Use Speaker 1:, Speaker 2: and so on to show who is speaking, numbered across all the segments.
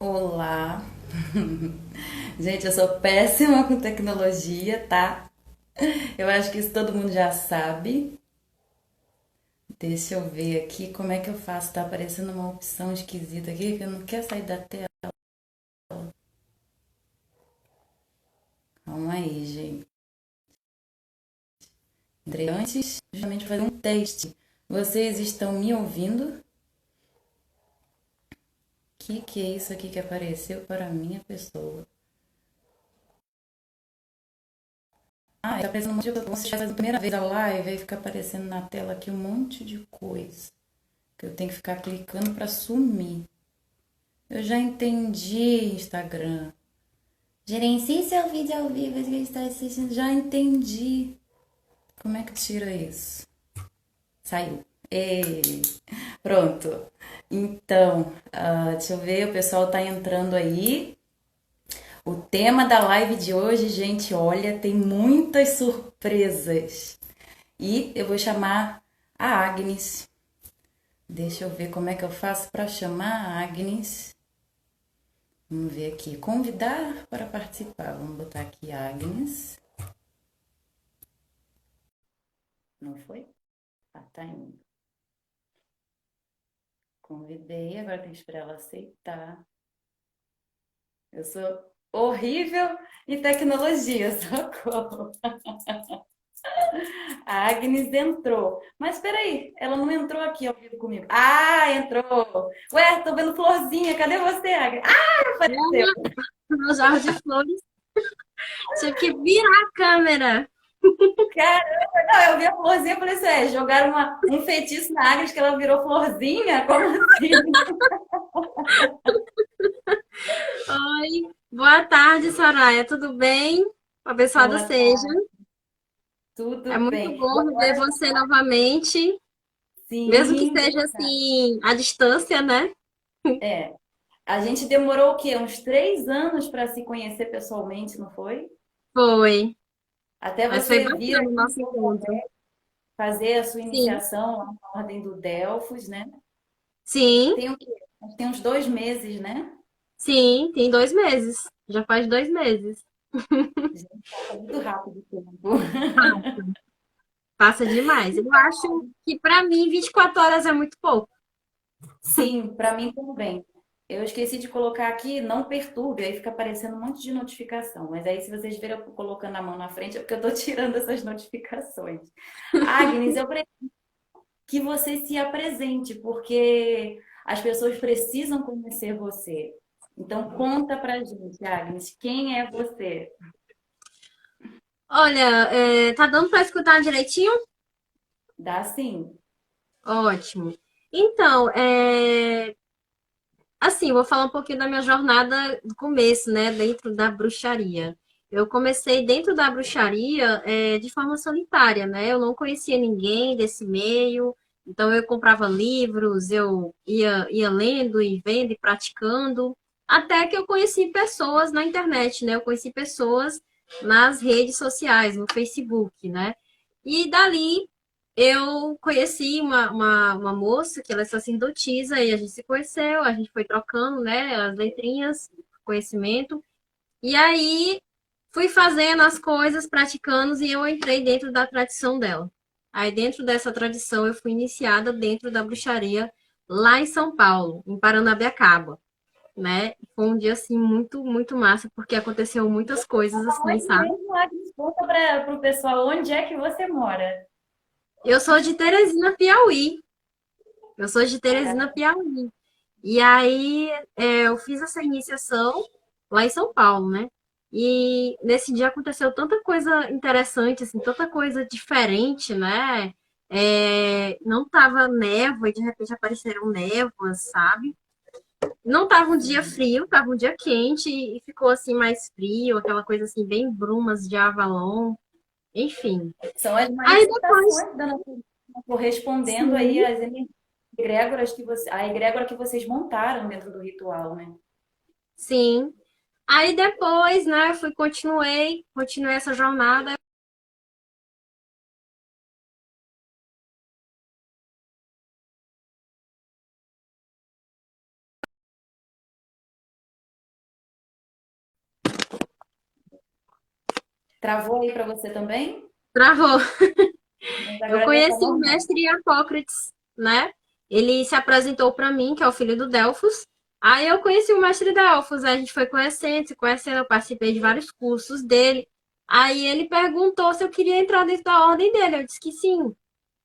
Speaker 1: Olá. Gente, eu sou péssima com tecnologia, tá? Eu acho que isso todo mundo já sabe. Deixa eu ver aqui como é que eu faço. Tá aparecendo uma opção esquisita aqui que eu não quero sair da tela. Calma aí, gente. Antes, justamente fazer um teste. Vocês estão me ouvindo? Que é isso aqui que apareceu para minha pessoa? Ah, tá aparecendo um monte de coisa. Você faz a primeira vez a live, aí fica aparecendo na tela aqui um monte de coisa. Que eu tenho que ficar clicando para sumir. Eu já entendi, Instagram. Gerencie seu vídeo ao vivo que está assistindo. Já entendi. Como é que tira isso? Saiu. Ei, pronto. Então, deixa eu ver, o pessoal tá entrando aí. O tema da live de hoje, gente, olha, tem muitas surpresas. E eu vou chamar a Agnes. Deixa eu ver como é que eu faço para chamar a Agnes. Vamos ver aqui. Convidar para participar. Vamos botar aqui Agnes. Não foi? Ah, tá indo. Convidei, agora tem que esperar ela aceitar. Eu sou horrível em tecnologia, socorro. A Agnes entrou. Mas espera aí, ela não entrou aqui ao vivo comigo. Ah, entrou. Ué, tô vendo florzinha. Cadê você, Agnes? Ah, apareceu.
Speaker 2: Meu jarro de flores. Tive que virar a câmera.
Speaker 1: Caramba, não, eu vi a florzinha e falei assim, jogaram um feitiço na Agnes que ela virou florzinha? Como assim?
Speaker 2: Oi, boa tarde, Soraya. Tudo bem? Abençoada
Speaker 1: Boa
Speaker 2: seja.
Speaker 1: tarde,
Speaker 2: É
Speaker 1: tudo
Speaker 2: muito
Speaker 1: bem.
Speaker 2: bom ver você novamente, mesmo que
Speaker 1: Sim,
Speaker 2: seja assim, à distância, né?
Speaker 1: é. A gente demorou o quê? Uns 3 anos para se conhecer pessoalmente, não foi?
Speaker 2: Foi,
Speaker 1: Até
Speaker 2: mas foi
Speaker 1: você vir
Speaker 2: bacana o
Speaker 1: aqui
Speaker 2: nosso encontro.
Speaker 1: fazer a sua
Speaker 2: Sim,
Speaker 1: iniciação lá na Ordem do Delfos, né?
Speaker 2: sim,
Speaker 1: Tem o quê? Acho que tem uns 2 meses, né?
Speaker 2: sim, tem 2 meses. Já faz 2 meses.
Speaker 1: Gente, passa muito rápido o tempo.
Speaker 2: Passa, passa demais. Eu acho que para mim 24 horas é muito pouco.
Speaker 1: Sim, para mim também. Eu esqueci de colocar aqui, não perturbe, aí fica aparecendo um monte de notificação. Mas aí, se vocês verem eu colocando a mão na frente, é porque eu estou tirando essas notificações. Agnes, eu preciso que você se apresente, porque as pessoas precisam conhecer você. Então, conta pra gente, Agnes, quem é você?
Speaker 2: Olha, tá dando para escutar direitinho?
Speaker 1: Dá sim.
Speaker 2: Ótimo. Então, assim, vou falar um pouquinho da minha jornada do começo, né, dentro da bruxaria. Eu comecei dentro da bruxaria, de forma solitária, né? Eu não conhecia ninguém desse meio, então eu comprava livros, eu ia lendo e vendo e praticando, até que eu conheci pessoas na internet, né? Eu conheci pessoas nas redes sociais, no Facebook, né? E dali eu conheci uma moça que ela é sacerdotisa e a gente se conheceu, a gente foi trocando, né, as letrinhas, conhecimento. E aí fui fazendo as coisas, praticando e eu entrei dentro da tradição dela. Aí dentro dessa tradição eu fui iniciada dentro da bruxaria lá em São Paulo, em Paranapiacaba, né? Foi um dia assim muito, muito massa porque aconteceu muitas coisas assim,
Speaker 1: Onde
Speaker 2: sabe?
Speaker 1: mesmo, Agnes? Conta para o pessoal onde é que você mora.
Speaker 2: Eu sou de Teresina, Piauí. Eu sou de Teresina, Piauí. E aí eu fiz essa iniciação lá em São Paulo, né? E nesse dia aconteceu tanta coisa interessante, assim, tanta coisa diferente, né? Não tava névoa e de repente apareceram névoas, sabe? Não tava um dia
Speaker 1: Sim.
Speaker 2: frio, tava um dia quente e ficou assim mais frio, aquela coisa assim, bem brumas de Avalon, enfim.
Speaker 1: São as
Speaker 2: Aí depois,
Speaker 1: manifestações da natureza correspondendo aí
Speaker 2: sim,
Speaker 1: às egrégoras que a egrégora que vocês montaram dentro do ritual, né?
Speaker 2: sim. Aí depois, né, eu continuei essa jornada.
Speaker 1: Travou aí para você também?
Speaker 2: Travou.
Speaker 1: Mas
Speaker 2: Eu
Speaker 1: agora já tá
Speaker 2: conheci o
Speaker 1: normal.
Speaker 2: mestre Apócrates, né? Ele se apresentou para mim, que é o filho do Delfos. Aí eu conheci o mestre Delfos, aí a gente foi conhecendo, se conhecendo, eu participei de vários cursos dele. Aí ele perguntou se eu queria entrar dentro da ordem dele, eu disse que sim.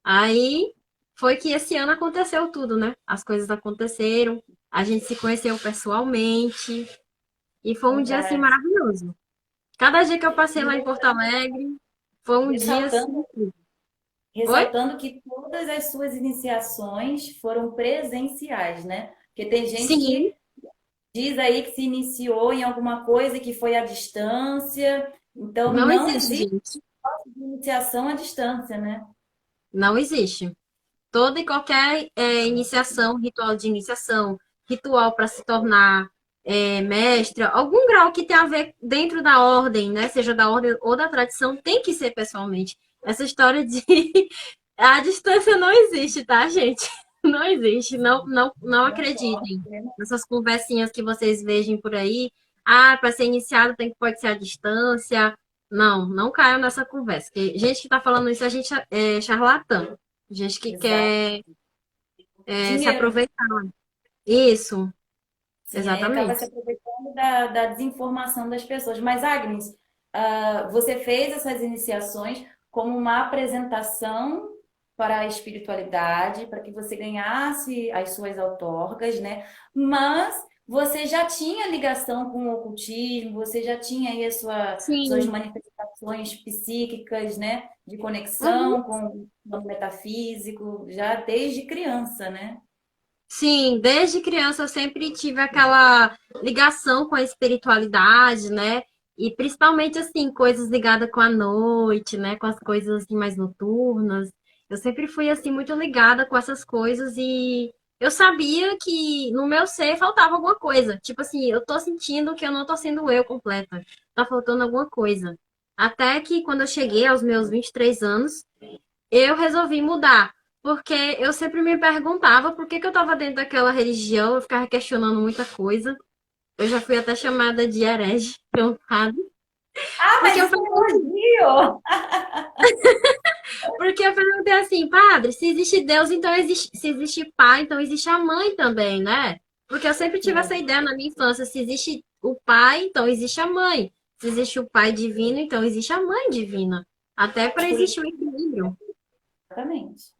Speaker 2: Aí foi que esse ano aconteceu tudo, né? As coisas aconteceram, a gente se conheceu pessoalmente e foi um dia assim
Speaker 1: Verdade.
Speaker 2: maravilhoso. Cada dia que eu passei
Speaker 1: E
Speaker 2: lá em Porto Alegre foi um dia
Speaker 1: ressaltando,
Speaker 2: assim. Oi?
Speaker 1: ressaltando que todas as suas iniciações foram presenciais, né? Porque tem gente
Speaker 2: Sim,
Speaker 1: que diz aí que se iniciou em alguma coisa que foi à distância. Então,
Speaker 2: não
Speaker 1: não
Speaker 2: existe,
Speaker 1: existe
Speaker 2: gente.
Speaker 1: iniciação à distância, né?
Speaker 2: Não existe. Toda e qualquer iniciação, ritual de iniciação, ritual para se tornar mestre, algum grau que tenha a ver dentro da ordem, né? Seja da ordem ou da tradição, tem que ser pessoalmente. Essa história de a distância não existe, tá, gente? Não existe. Não, não, não
Speaker 1: Concordo,
Speaker 2: acreditem
Speaker 1: né?
Speaker 2: nessas conversinhas que vocês vejam por aí. Ah, para ser iniciado pode ser à distância. Não, não caiam nessa conversa. Porque gente que está falando isso, a gente é charlatã. Gente que
Speaker 1: Exato.
Speaker 2: quer se
Speaker 1: Dinheiro.
Speaker 2: aproveitar. Isso,
Speaker 1: Sim, aí acaba se
Speaker 2: exatamente.
Speaker 1: aproveitando da desinformação das pessoas. Mas, Agnes, você fez essas iniciações como uma apresentação para a espiritualidade, para que você ganhasse as suas outorgas, né? Mas você já tinha ligação com o ocultismo, você já tinha aí suas
Speaker 2: Sim.
Speaker 1: manifestações psíquicas, né? De
Speaker 2: Uhum.
Speaker 1: conexão com o mundo metafísico, já desde criança, né?
Speaker 2: Sim, desde criança eu sempre tive aquela ligação com a espiritualidade, né? E principalmente assim, coisas ligadas com a noite, né? Com as coisas assim, mais noturnas. Eu sempre fui assim muito ligada com essas coisas e eu sabia que no meu ser faltava alguma coisa. Tipo assim, eu tô sentindo que eu não tô sendo eu completa. Tá faltando alguma coisa. Até que quando eu cheguei aos meus 23 anos, eu resolvi mudar, porque eu sempre me perguntava por que que eu estava dentro daquela religião, eu ficava questionando muita coisa. Eu já fui até chamada de herege pelo padre,
Speaker 1: Ah,
Speaker 2: porque
Speaker 1: mas
Speaker 2: eu
Speaker 1: isso é um
Speaker 2: perguntei,
Speaker 1: elogio!
Speaker 2: porque eu perguntei assim, padre, se existe Deus, então existe, se existe pai, então existe a mãe também, né? Porque eu sempre tive essa
Speaker 1: Sim,
Speaker 2: ideia na minha infância, se existe o pai, então existe a mãe. Se existe o pai divino, então existe a mãe divina. Até para existir o equilíbrio.
Speaker 1: exatamente.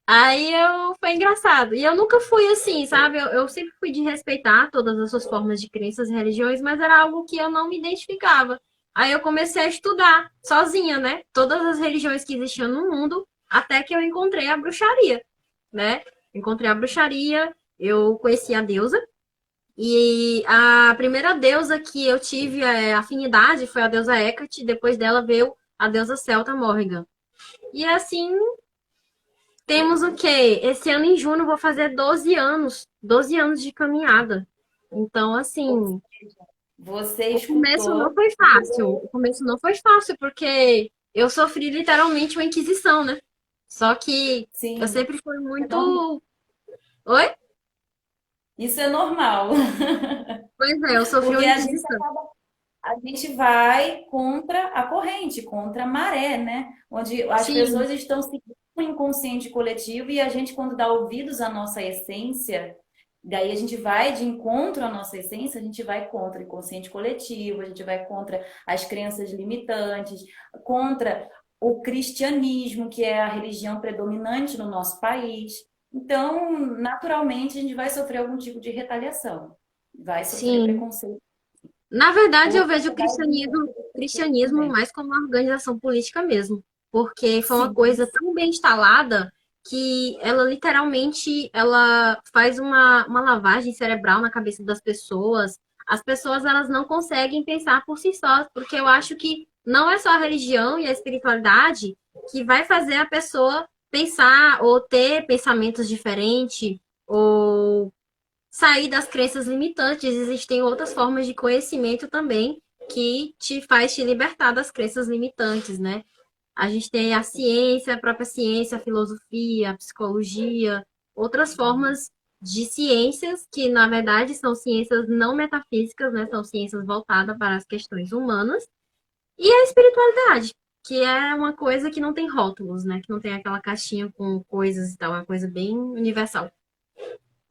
Speaker 2: Aí foi engraçado. E eu nunca fui assim, sabe? Eu sempre fui de respeitar todas as suas formas de crenças e religiões, mas era algo que eu não me identificava. Aí eu comecei a estudar sozinha, né? Todas as religiões que existiam no mundo, até que eu encontrei a bruxaria, né? Encontrei a bruxaria, eu conheci a deusa. E a primeira deusa que eu tive afinidade foi a deusa Hecate, depois dela veio a deusa celta Morrigan. E assim temos o quê? Esse ano em junho eu vou fazer 12 anos. 12 anos de caminhada. Então, assim,
Speaker 1: Você
Speaker 2: o começo não
Speaker 1: escutou,
Speaker 2: foi fácil. O começo não foi fácil, porque eu sofri literalmente uma inquisição, né? Só que eu
Speaker 1: sim,
Speaker 2: sempre fui
Speaker 1: é normal.
Speaker 2: muito. Oi?
Speaker 1: Isso é normal,
Speaker 2: Pois é, eu sofri uma
Speaker 1: porque
Speaker 2: inquisição.
Speaker 1: a gente vai contra a corrente, contra a maré, né? Onde as
Speaker 2: Sim,
Speaker 1: pessoas estão seguindo o inconsciente coletivo e a gente, quando dá ouvidos à nossa essência, daí a gente vai de encontro à nossa essência, a gente vai contra o inconsciente coletivo, a gente vai contra as crenças limitantes, contra o cristianismo, que é a religião predominante no nosso país. Então, naturalmente, a gente vai sofrer algum tipo de retaliação, vai sofrer
Speaker 2: sim.
Speaker 1: preconceito
Speaker 2: Na verdade, eu
Speaker 1: por
Speaker 2: vejo o cristianismo
Speaker 1: também.
Speaker 2: mais como uma organização política mesmo, porque foi uma
Speaker 1: Sim,
Speaker 2: coisa tão bem instalada que ela literalmente ela faz uma lavagem cerebral na cabeça das pessoas. As pessoas elas não conseguem pensar por si só, porque eu acho que não é só a religião e a espiritualidade que vai fazer a pessoa pensar ou ter pensamentos diferentes ou sair das crenças limitantes. Existem outras formas de conhecimento também que te faz te libertar das crenças limitantes, né? A gente tem a ciência, a própria ciência, a filosofia, a psicologia, outras formas de ciências que, na verdade, são ciências não metafísicas, né? São ciências voltadas para as questões humanas E a espiritualidade, que é uma coisa que não tem rótulos, né? Que não tem aquela caixinha com coisas e tal, é uma coisa bem universal.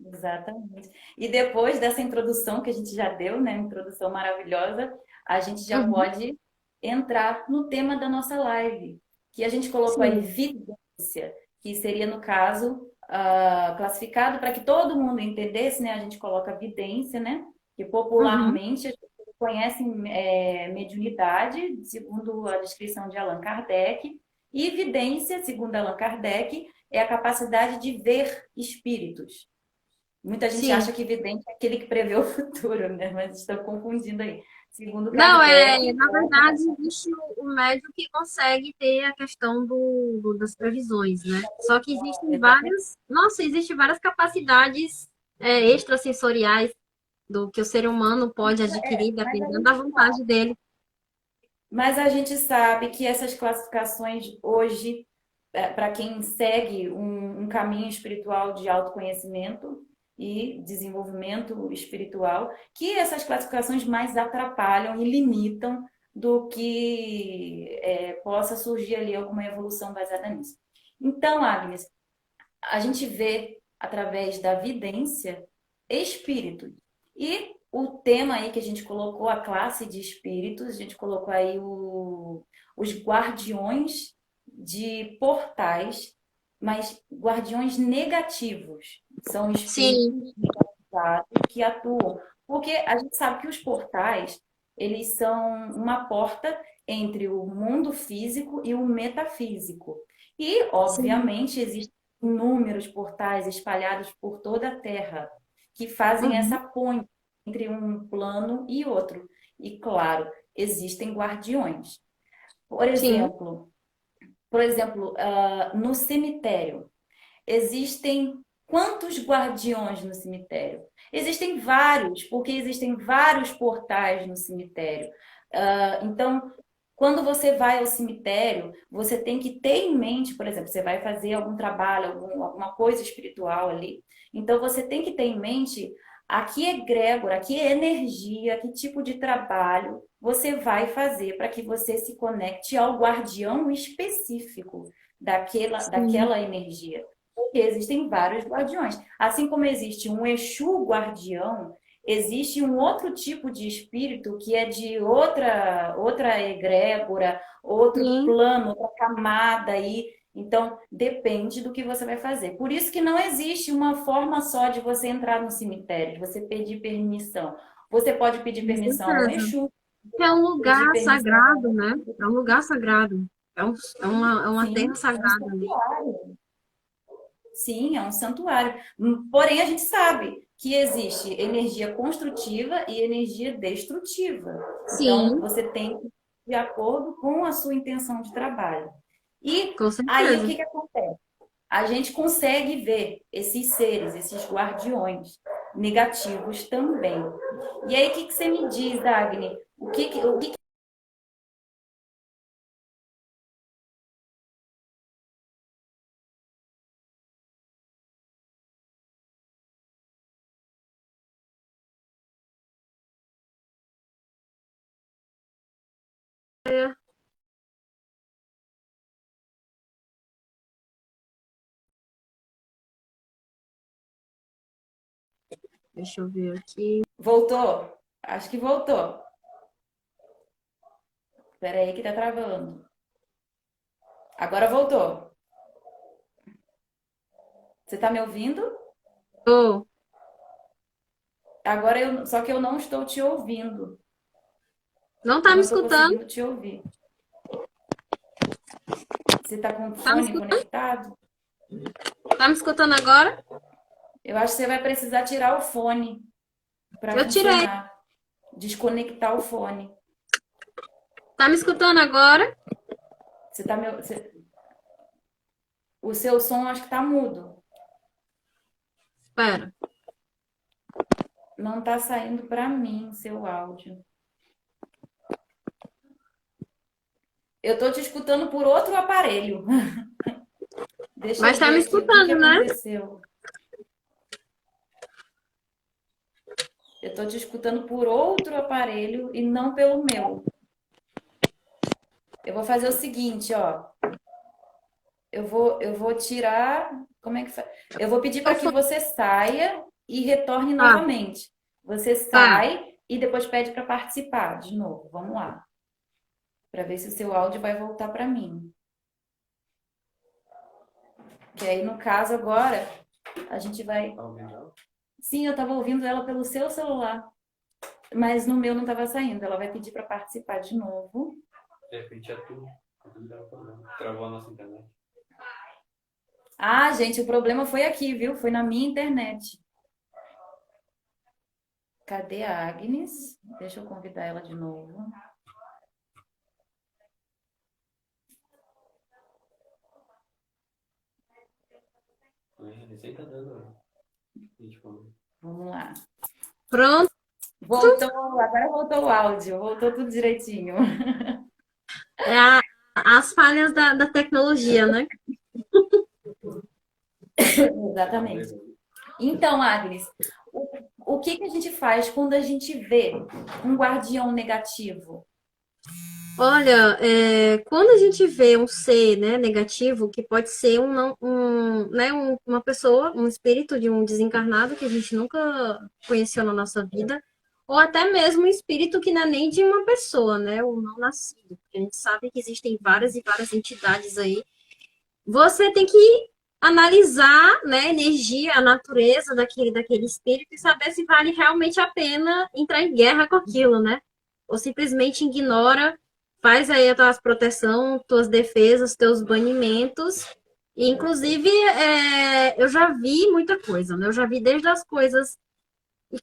Speaker 1: Exatamente. E depois dessa introdução que a gente já deu, né, introdução maravilhosa, a gente já
Speaker 2: Uhum.
Speaker 1: pode entrar no tema da nossa live, que a gente colocou aí
Speaker 2: Sim.
Speaker 1: vidência, que seria, no caso, classificado para que todo mundo entendesse, né? A gente coloca vidência, né? Que
Speaker 2: Uhum.
Speaker 1: popularmente as pessoas conhecem mediunidade, segundo a descrição de Allan Kardec, e vidência, segundo Allan Kardec, é a capacidade de ver espíritos. Muita gente
Speaker 2: Sim.
Speaker 1: acha que vidente é aquele que prevê o futuro, né? Mas estão confundindo aí. Segundo
Speaker 2: Não,
Speaker 1: Kardec,
Speaker 2: na verdade, existe o médium que consegue ter a questão das previsões, né? Só que existem
Speaker 1: exatamente.
Speaker 2: existem várias capacidades extrasensoriais do que o ser humano pode adquirir
Speaker 1: Mas a
Speaker 2: dependendo da
Speaker 1: gente,
Speaker 2: vontade dele.
Speaker 1: mas a gente sabe que essas classificações hoje, para quem segue um caminho espiritual de autoconhecimento e desenvolvimento espiritual, que essas classificações mais atrapalham e limitam do que possa surgir ali alguma evolução baseada nisso. Então, Agnes, a gente vê através da vidência espíritos. E o tema aí que a gente colocou, a classe de espíritos, a gente colocou aí os guardiões de portais, mas guardiões negativos. São espíritos
Speaker 2: Sim,
Speaker 1: que atuam. Porque a gente sabe que os portais, eles são uma porta entre o mundo físico e o metafísico. E,
Speaker 2: sim.
Speaker 1: obviamente, existem inúmeros portais espalhados por toda a Terra que fazem essa
Speaker 2: Uhum.
Speaker 1: ponte entre um plano e outro. E, claro, existem guardiões. Por
Speaker 2: Sim,
Speaker 1: exemplo, no cemitério. Existem quantos guardiões no cemitério? Existem vários, porque existem vários portais no cemitério. Então, quando você vai ao cemitério, você tem que ter em mente, por exemplo, você vai fazer algum trabalho, alguma coisa espiritual ali. Então, você tem que ter em mente a que egrégora, a que energia, que tipo de trabalho você vai fazer para que você se conecte ao guardião específico
Speaker 2: sim,
Speaker 1: daquela energia. Porque existem vários guardiões. Assim como existe um Exu guardião, existe um outro tipo de espírito que é de outra egrégora, outro
Speaker 2: sim.
Speaker 1: plano, outra camada aí. Então, depende do que você vai fazer. Por isso que não existe uma forma só de você entrar no cemitério, de você pedir permissão. Você pode pedir
Speaker 2: Com
Speaker 1: permissão ao
Speaker 2: certeza.
Speaker 1: Exu,
Speaker 2: É um
Speaker 1: pedir
Speaker 2: lugar
Speaker 1: permissão
Speaker 2: sagrado,
Speaker 1: ao...
Speaker 2: né? É um lugar sagrado. É uma terra
Speaker 1: Sim, é um
Speaker 2: sagrada ali.
Speaker 1: santuário. Sim, é um santuário. Porém, a gente sabe que existe energia construtiva e energia destrutiva. Então,
Speaker 2: Sim,
Speaker 1: você tem que ir de acordo com a sua intenção de trabalho. E
Speaker 2: com
Speaker 1: aí, o
Speaker 2: certeza.
Speaker 1: que que acontece? A gente consegue ver esses seres, esses guardiões negativos também. E aí, o que que você me diz, Dagny? O que
Speaker 2: Deixa eu ver aqui.
Speaker 1: voltou? Acho que voltou. Espera aí que tá travando. Agora voltou. Você tá me ouvindo?
Speaker 2: Oh,
Speaker 1: Só que eu não estou te ouvindo.
Speaker 2: não tá
Speaker 1: Eu
Speaker 2: me
Speaker 1: não estou
Speaker 2: escutando?
Speaker 1: conseguindo te ouvir. Você está com o
Speaker 2: Tá me
Speaker 1: fone
Speaker 2: escutando?
Speaker 1: conectado?
Speaker 2: Tá me escutando agora?
Speaker 1: Eu acho que você vai precisar tirar o fone para
Speaker 2: Eu tirei.
Speaker 1: funcionar. Desconectar o fone.
Speaker 2: Tá me escutando agora?
Speaker 1: Você tá o seu som acho que está mudo.
Speaker 2: Espera.
Speaker 1: Não está saindo para mim o seu áudio. Eu estou te escutando por outro aparelho. Deixa
Speaker 2: Mas
Speaker 1: eu
Speaker 2: tá me
Speaker 1: ver aqui o que
Speaker 2: escutando, né?
Speaker 1: aconteceu. Eu estou te escutando por outro aparelho e não pelo meu. Eu vou fazer o seguinte, ó. Eu vou tirar. Como é que faz? Eu vou pedir para que você saia e retorne
Speaker 2: Tá,
Speaker 1: novamente. Você
Speaker 2: tá.
Speaker 1: sai e depois pede para participar de novo. Vamos lá, para ver se o seu áudio vai voltar para mim. Que aí, no caso, agora, a gente vai. Sim, eu estava ouvindo ela pelo seu celular, mas no meu não estava saindo. Ela vai pedir para participar de novo.
Speaker 3: De repente é tudo. Travou a nossa internet.
Speaker 1: Ah, gente, o problema foi aqui, viu? Foi na minha internet. Cadê a Agnes? Deixa eu convidar ela de novo.
Speaker 3: Recém tá dando.
Speaker 1: Vamos lá.
Speaker 2: Pronto.
Speaker 1: Voltou, agora voltou o áudio, voltou tudo direitinho.
Speaker 2: É as falhas da tecnologia, né?
Speaker 1: Exatamente. Então, Agnes, o que que a gente faz quando a gente vê um guardião negativo?
Speaker 2: Olha, quando a gente vê um ser, né, negativo, que pode ser uma pessoa, um espírito de um desencarnado que a gente nunca conheceu na nossa vida, ou até mesmo um espírito que não é nem de uma pessoa, né, o não nascido. Porque a gente sabe que existem várias e várias entidades aí. Você tem que analisar, né, a energia, a natureza daquele espírito e saber se vale realmente a pena entrar em guerra com aquilo, né? Ou simplesmente ignora, faz aí a tua proteção, tuas defesas, teus banimentos. E, inclusive, eu já vi muita coisa, né? Eu já vi desde as coisas,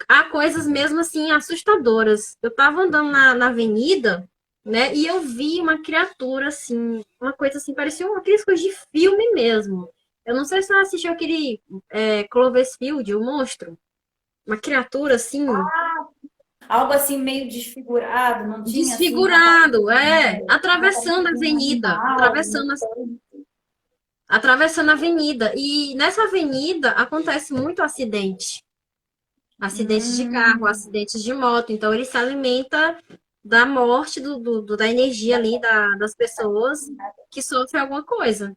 Speaker 2: há coisas mesmo assim assustadoras. Eu tava andando na avenida, né? E eu vi uma criatura assim, uma coisa assim, parecia aquelas coisas de filme mesmo. Eu não sei se você assistiu aquele Cloverfield, o monstro. Uma criatura assim,
Speaker 1: Algo assim meio desfigurado, não tinha assim
Speaker 2: desfigurado, atravessando a
Speaker 1: aparência de um
Speaker 2: avenida,
Speaker 1: animal,
Speaker 2: atravessando a avenida. E nessa avenida acontece muito acidente. Acidentes de carro,
Speaker 1: Hum,
Speaker 2: acidentes de moto. Então, ele se alimenta da morte, da energia ali das pessoas que sofrem alguma coisa.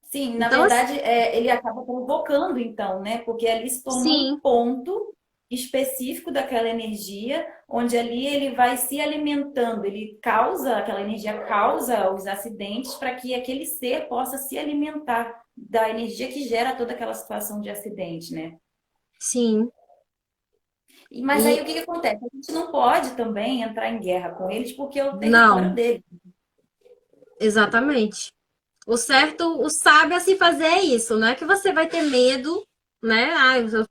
Speaker 1: sim, na
Speaker 2: Então, assim,
Speaker 1: verdade, ele acaba provocando, então, né? Porque ali se torna um
Speaker 2: sim,
Speaker 1: ponto específico daquela energia, onde ali ele vai se alimentando, ele causa, aquela energia causa os acidentes para que aquele ser possa se alimentar da energia que gera toda aquela situação de acidente, né?
Speaker 2: sim.
Speaker 1: Mas aí
Speaker 2: E
Speaker 1: o que que acontece? A gente não pode também entrar em guerra com eles porque é o território
Speaker 2: não,
Speaker 1: deles.
Speaker 2: exatamente. O certo, o sábio a se fazer é isso. Não é que você vai ter medo, né?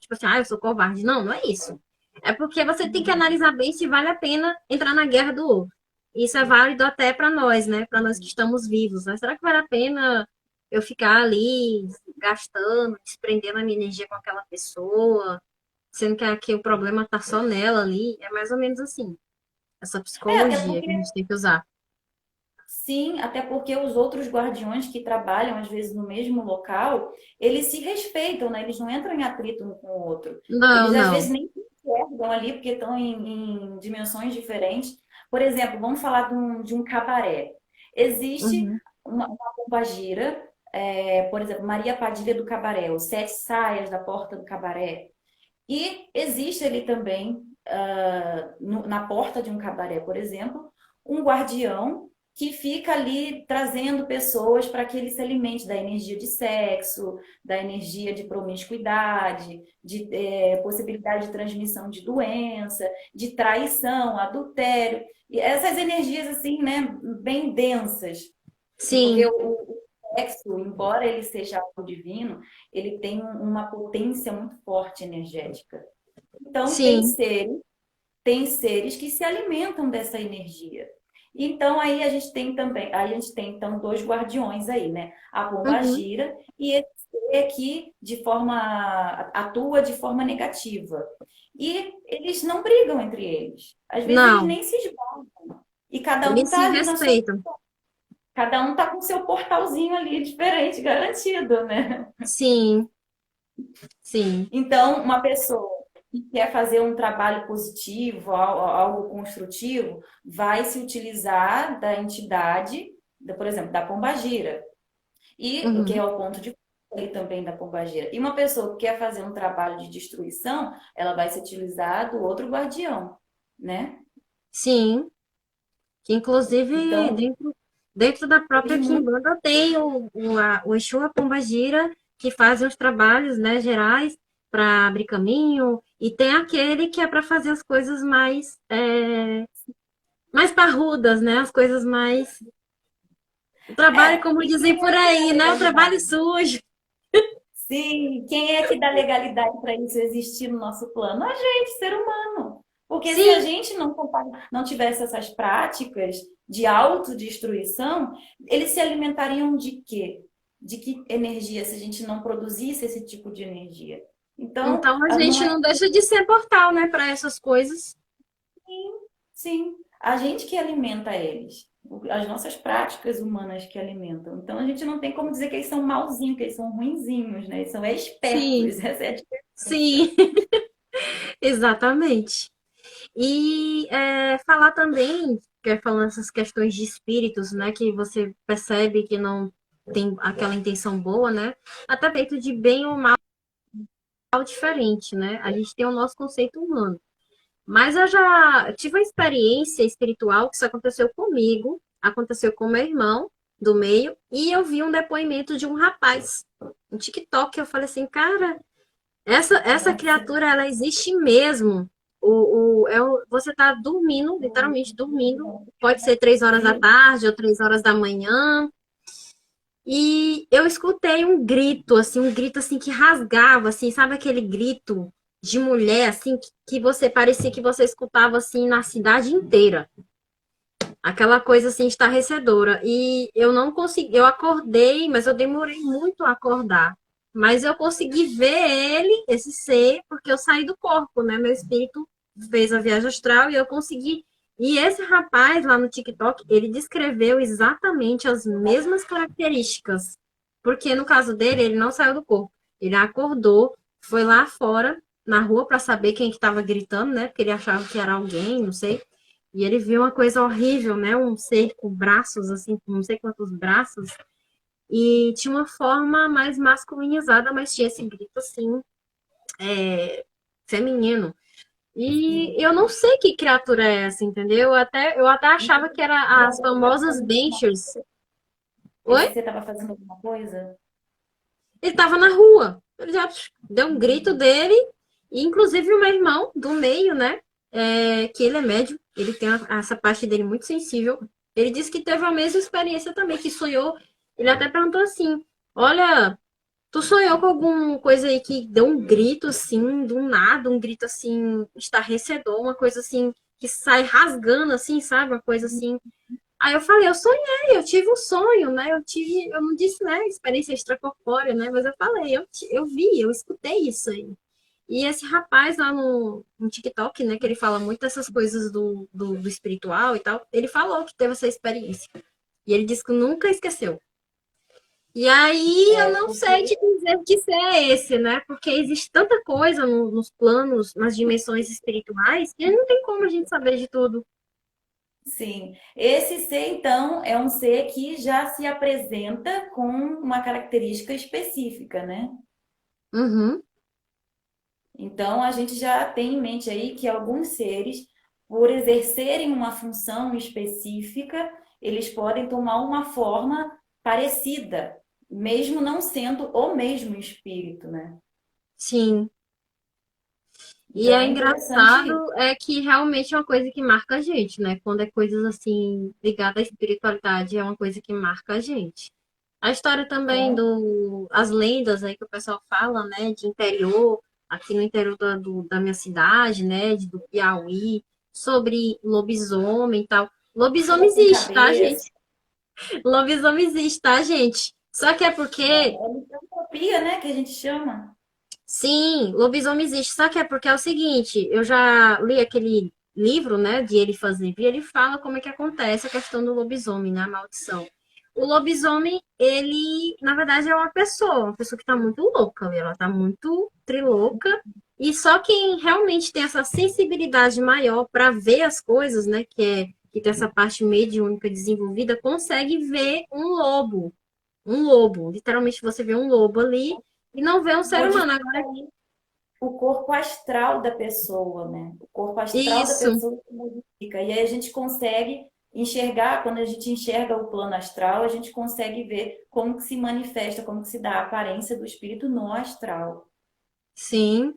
Speaker 2: Tipo assim, eu sou covarde. Não, não é isso. É porque você tem que analisar bem se vale a pena entrar na guerra do outro. Isso é válido até para nós, né? Para nós que estamos vivos, né? Será que vale a pena eu ficar ali gastando, desprendendo a minha energia com aquela pessoa, sendo que aqui o problema tá só nela ali? É mais ou menos assim, essa
Speaker 1: Até
Speaker 2: psicologia
Speaker 1: porque
Speaker 2: que a gente tem que usar.
Speaker 1: sim, até porque os outros guardiões que trabalham, às vezes, no mesmo local, eles se respeitam, né? Eles não entram em atrito um com o outro.
Speaker 2: Não,
Speaker 1: Eles, às vezes,
Speaker 2: não.
Speaker 1: nem se enxergam ali, porque estão em dimensões diferentes. Por exemplo, vamos falar de um cabaré. Existe
Speaker 2: Uhum.
Speaker 1: uma pombagira, por exemplo, Maria Padilha do Cabaré, os Sete Saias da Porta do Cabaré. E existe ali também, na porta de um cabaré, por exemplo, um guardião que fica ali trazendo pessoas para que ele se alimente da energia de sexo, da energia de promiscuidade, de possibilidade de transmissão de doença, de traição, adultério. E essas energias, assim, né, bem densas. Porque
Speaker 2: Sim,
Speaker 1: o sexo, embora ele seja algo divino, ele tem uma potência muito forte energética. Então,
Speaker 2: sim.
Speaker 1: tem seres que se alimentam dessa energia. Então, aí a gente tem também, aí a gente tem então dois guardiões aí, né? A
Speaker 2: Uhum.
Speaker 1: pombagira e esse ser que atua de forma negativa. E eles não brigam entre eles. Às vezes eles
Speaker 2: Não,
Speaker 1: nem se esbarram. E cada um
Speaker 2: eles
Speaker 1: tá
Speaker 2: se
Speaker 1: ali na sua,
Speaker 2: respeitam.
Speaker 1: cada um tá com seu portalzinho ali diferente, garantido, né?
Speaker 2: Sim, sim.
Speaker 1: Então, uma pessoa que quer fazer um trabalho positivo, algo construtivo, vai se utilizar da entidade, por exemplo, da pombagira, e o que é
Speaker 2: Uhum.
Speaker 1: o ponto de controle também da pombagira. E uma pessoa que quer fazer um trabalho de destruição, ela vai se utilizar do outro guardião, né?
Speaker 2: Sim, que inclusive
Speaker 1: Então,
Speaker 2: dentro da própria
Speaker 1: tem muito.
Speaker 2: Quimbanda tem o Exu, a Pombagira, que fazem os trabalhos, né, gerais para abrir caminho, e tem aquele que é para fazer as coisas mais parrudas, né, as coisas mais... O trabalho,
Speaker 1: É,
Speaker 2: como
Speaker 1: e
Speaker 2: dizem
Speaker 1: quem
Speaker 2: por
Speaker 1: é que dá
Speaker 2: aí, né, o trabalho
Speaker 1: legalidade?
Speaker 2: sujo.
Speaker 1: Sim, quem é que dá legalidade para isso existir no nosso plano? A gente, ser humano. Porque se a
Speaker 2: Sim,
Speaker 1: gente não tivesse essas práticas de autodestruição, eles se alimentariam de quê? De que energia, se a gente não produzisse esse tipo de energia? Então,
Speaker 2: então a
Speaker 1: não
Speaker 2: gente
Speaker 1: é
Speaker 2: não deixa de ser portal, né, para essas coisas.
Speaker 1: sim, a gente que alimenta eles. As nossas práticas humanas que alimentam. Então, a gente não tem como dizer que eles são malzinhos, que eles são ruinzinhos, né? Eles são
Speaker 2: Sim,
Speaker 1: espertos, essa é a diferença.
Speaker 2: sim, exatamente. E falar também, que é falando essas questões de espíritos, né, que você percebe que não tem aquela intenção boa, né, até feito de bem ou mal diferente, né, a gente tem o nosso conceito humano. Mas eu já tive uma experiência espiritual que isso aconteceu comigo, aconteceu com meu irmão do meio, e eu vi um depoimento de um rapaz, um TikTok, eu falei assim, cara, essa
Speaker 1: Nossa,
Speaker 2: criatura, ela existe mesmo. Você tá dormindo, literalmente dormindo. Pode ser 3 horas da
Speaker 1: sim,
Speaker 2: tarde ou 3 horas da manhã. E eu escutei um grito assim que rasgava, assim, sabe aquele grito de mulher, assim, que você parecia que você escutava assim na cidade inteira. Aquela coisa assim estarrecedora. E eu não consegui, eu acordei, mas eu demorei muito a acordar. Mas eu consegui ver ele, esse ser, porque eu saí do corpo, né? Meu espírito fez a viagem astral e eu consegui. E esse rapaz lá no TikTok, ele descreveu exatamente as mesmas características. Porque no caso dele, ele não saiu do corpo. Ele acordou, foi lá fora, na rua, para saber quem que estava gritando, né? Porque ele achava que era alguém, não sei. E ele viu uma coisa horrível, né? Um ser com braços, assim, com não sei quantos braços, e tinha uma forma mais masculinizada, mas tinha esse grito, assim, feminino. E
Speaker 1: sim.
Speaker 2: eu não sei que criatura é essa, entendeu? Eu até achava que era as
Speaker 1: Esse ser estava
Speaker 2: famosas
Speaker 1: fazendo alguma
Speaker 2: Benchers.
Speaker 1: esse
Speaker 2: Oi?
Speaker 1: ser estava fazendo alguma coisa?
Speaker 2: Ele tava na rua. Ele já deu um grito dele, e inclusive o meu irmão do meio, né? Que ele é médium, ele tem essa parte dele muito sensível. Ele disse que teve a mesma experiência também, que sonhou. Ele até perguntou assim: Olha, tu sonhou com alguma coisa aí que deu um grito assim, do nada, um grito assim, estarrecedor, uma coisa assim, que sai rasgando, assim, sabe? Uma coisa assim. Aí eu falei, eu sonhei, eu tive um sonho, né? Eu não disse, né, experiência extracorpórea, né? Mas eu falei, eu vi, eu escutei isso aí. E esse rapaz lá no TikTok, né, que ele fala muito dessas coisas do espiritual e tal, ele falou que teve essa experiência. E ele disse que nunca esqueceu. E aí eu
Speaker 1: É,
Speaker 2: não sei
Speaker 1: porque
Speaker 2: te dizer que se é esse, né? Porque existe tanta coisa nos planos, nas dimensões espirituais, que não tem como a gente saber de tudo.
Speaker 1: sim, esse ser, então, é um ser que já se apresenta com uma característica específica, né?
Speaker 2: Uhum,
Speaker 1: Então, a gente já tem em mente aí que alguns seres, por exercerem uma função específica, eles podem tomar uma forma parecida, mesmo não sendo o mesmo espírito, né?
Speaker 2: sim. E
Speaker 1: Então,
Speaker 2: é
Speaker 1: é interessante
Speaker 2: engraçado
Speaker 1: isso.
Speaker 2: é que realmente é uma coisa que marca a gente, né? Quando é coisas assim ligadas à espiritualidade, é uma coisa que marca a gente. A história também
Speaker 1: Com
Speaker 2: as lendas aí que o pessoal fala, né? De interior, aqui no interior da minha cidade, né? Do Piauí, sobre lobisomem e tal. Lobisomem
Speaker 1: fogo com
Speaker 2: existe, tá,
Speaker 1: cabeça,
Speaker 2: gente? Lobisomem existe, tá, gente? Só que é porque
Speaker 1: é licantropia, né, que a gente chama.
Speaker 2: sim, lobisomem existe. Só que é porque é o seguinte, eu já li aquele livro, né, de Ele Fazer e ele fala como é que acontece a questão do lobisomem, né, a maldição. O lobisomem, ele, na verdade, é uma pessoa que tá muito louca, ela tá muito trilouca, E só quem realmente tem essa sensibilidade maior para ver as coisas, né, que tem essa parte mediúnica desenvolvida, consegue ver um lobo. Um lobo. Literalmente você vê um lobo ali e não vê um ser
Speaker 1: Modifica
Speaker 2: humano. Agora,
Speaker 1: o corpo astral da pessoa, né? O corpo astral da
Speaker 2: isso.
Speaker 1: pessoa se modifica. E aí a gente consegue enxergar, quando a gente enxerga o plano astral, a gente consegue ver como que se manifesta, como que se dá a aparência do espírito no astral.
Speaker 2: Sim.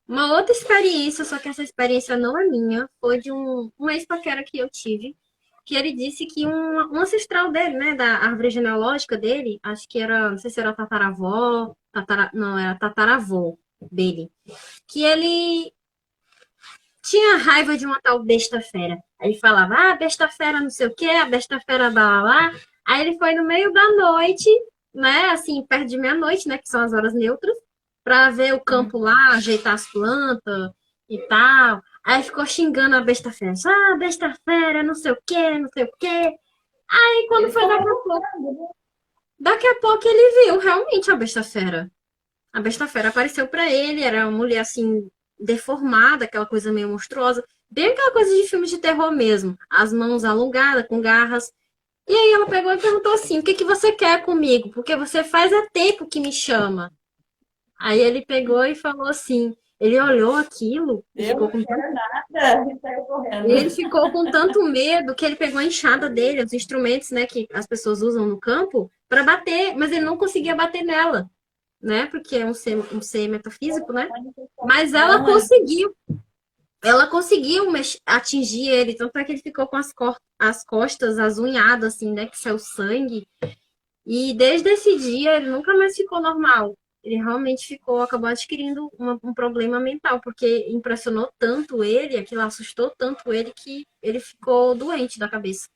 Speaker 2: Uma outra experiência, só que essa experiência não é minha, foi de um ex-paquera que eu tive, que ele disse que um ancestral dele, né, da árvore genealógica dele, acho que era, não sei se era tataravó, não, era tataravó dele, que ele tinha raiva de uma tal besta-fera. Aí ele falava, ah, besta-fera não sei o quê, a besta-fera blá blá blá. Aí ele foi no meio da noite, né, assim, perto de meia-noite, né, que são as horas neutras, pra ver o campo
Speaker 1: Hum.
Speaker 2: lá, ajeitar as plantas e tal. Aí ficou xingando a besta-fera. Ah, besta-fera, não sei o quê, não sei o quê. Aí quando
Speaker 1: Ele
Speaker 2: foi
Speaker 1: ficou revoltado, né?
Speaker 2: daqui a pouco ele viu realmente a besta-fera. A besta-fera apareceu pra ele, era uma mulher assim, deformada, aquela coisa meio monstruosa. Bem aquela coisa de filmes de terror mesmo. As mãos alongadas, com garras. E aí ela pegou e perguntou assim: o que que você quer comigo? Porque você faz tempo que me chama. Aí ele pegou e falou assim: ele olhou aquilo e
Speaker 1: Eu não quero nada. E saiu correndo.
Speaker 2: ele ficou com tanto medo que ele pegou a enxada dele, os instrumentos, né, que as pessoas usam no campo, para bater, mas ele não conseguia bater nela, né? Porque é um ser metafísico, né? Mas
Speaker 1: Não é.
Speaker 2: ela conseguiu atingir ele, tanto é que ele ficou com as costas azunhadas, assim, né? Que saiu sangue. E desde esse dia ele nunca mais ficou normal. Ele realmente acabou adquirindo um problema mental, porque impressionou tanto ele, aquilo assustou tanto ele, que ele ficou doente da cabeça.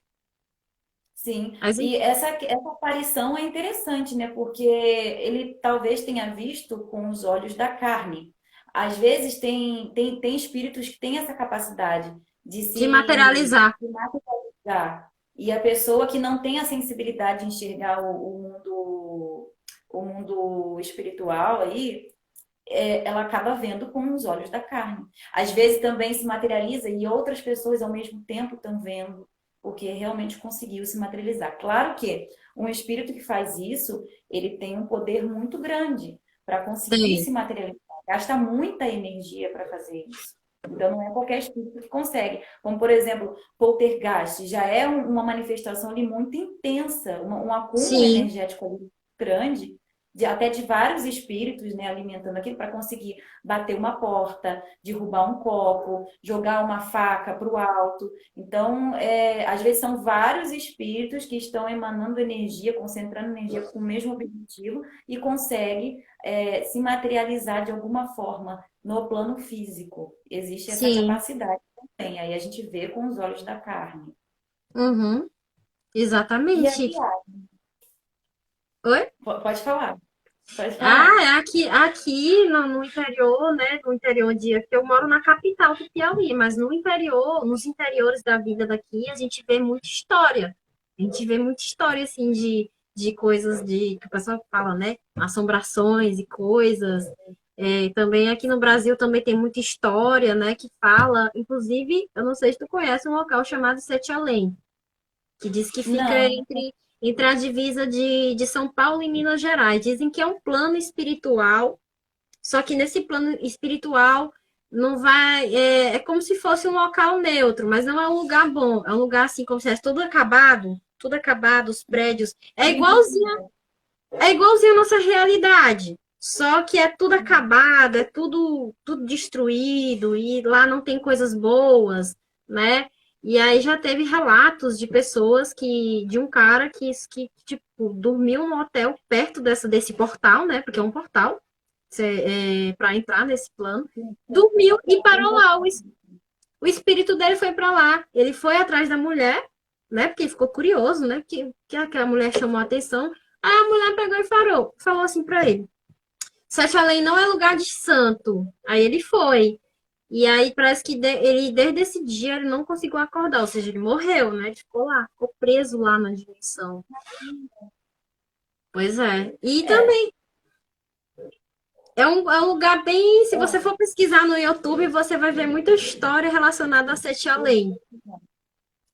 Speaker 1: Sim,
Speaker 2: Mas,
Speaker 1: e essa aparição é interessante, né? Porque ele talvez tenha visto com os olhos da carne. Às vezes tem espíritos que têm essa capacidade de
Speaker 2: de
Speaker 1: se
Speaker 2: materializar.
Speaker 1: de materializar. E a pessoa que não tem a sensibilidade de enxergar o mundo espiritual aí, ela acaba vendo com os olhos da carne. Às vezes também se materializa e outras pessoas ao mesmo tempo estão vendo, porque realmente conseguiu se materializar. Claro que um espírito que faz isso, ele tem um poder muito grande para conseguir
Speaker 2: Tem.
Speaker 1: se materializar. Gasta muita energia para fazer isso. Então, não é qualquer espírito que consegue. Como, por exemplo, poltergeist, já é uma manifestação ali muito intensa, um acúmulo
Speaker 2: Sim,
Speaker 1: energético ali grande, até de vários espíritos, né, alimentando aquilo para conseguir bater uma porta, derrubar um copo, jogar uma faca para o alto. Então, às vezes são vários espíritos que estão emanando energia, concentrando energia com o mesmo objetivo e consegue se materializar de alguma forma no plano físico. Existe essa
Speaker 2: sim.
Speaker 1: capacidade também. Aí a gente vê com os olhos da carne.
Speaker 2: Uhum,
Speaker 1: E a
Speaker 2: exatamente.
Speaker 1: viagem?
Speaker 2: Oi?
Speaker 1: Pode falar. Pode
Speaker 2: Ah,
Speaker 1: falar.
Speaker 2: é aqui no interior, né? No interior que eu moro na capital do Piauí, mas no interior, nos interiores da vida daqui, a gente vê muita história. A gente vê muita história, assim, de coisas que o pessoal fala, né? Assombrações e coisas. Também aqui no Brasil também tem muita história, né? Que fala, inclusive, eu não sei se tu conhece um local chamado Sete Além, que diz que fica
Speaker 1: Não.
Speaker 2: entre a divisa de São Paulo e Minas Gerais. Dizem que é um plano espiritual, só que nesse plano espiritual não vai. É como se fosse um local neutro, mas não é um lugar bom. É um lugar assim, como se fosse tudo acabado, os prédios. É igualzinho a nossa realidade. Só que é tudo acabado, é tudo destruído, e lá não tem coisas boas, né? E aí já teve relatos de pessoas de um cara que tipo, dormiu no hotel perto desse portal, né? Porque é um portal para entrar nesse plano. Dormiu e parou lá. O espírito dele foi para lá. Ele foi atrás da mulher, né? Porque ele ficou curioso, né? Que aquela mulher chamou a atenção. Aí a mulher pegou e falou assim para ele: Sete Além não é lugar de santo. Aí ele foi. E aí parece que ele, desde esse dia, ele não conseguiu acordar. Ou seja, ele morreu, né? Ele ficou lá, ficou preso lá na dimensão. Pois é. E
Speaker 1: É,
Speaker 2: também. É um lugar bem. Se você for pesquisar no YouTube, você vai ver muita história relacionada a Sete Além.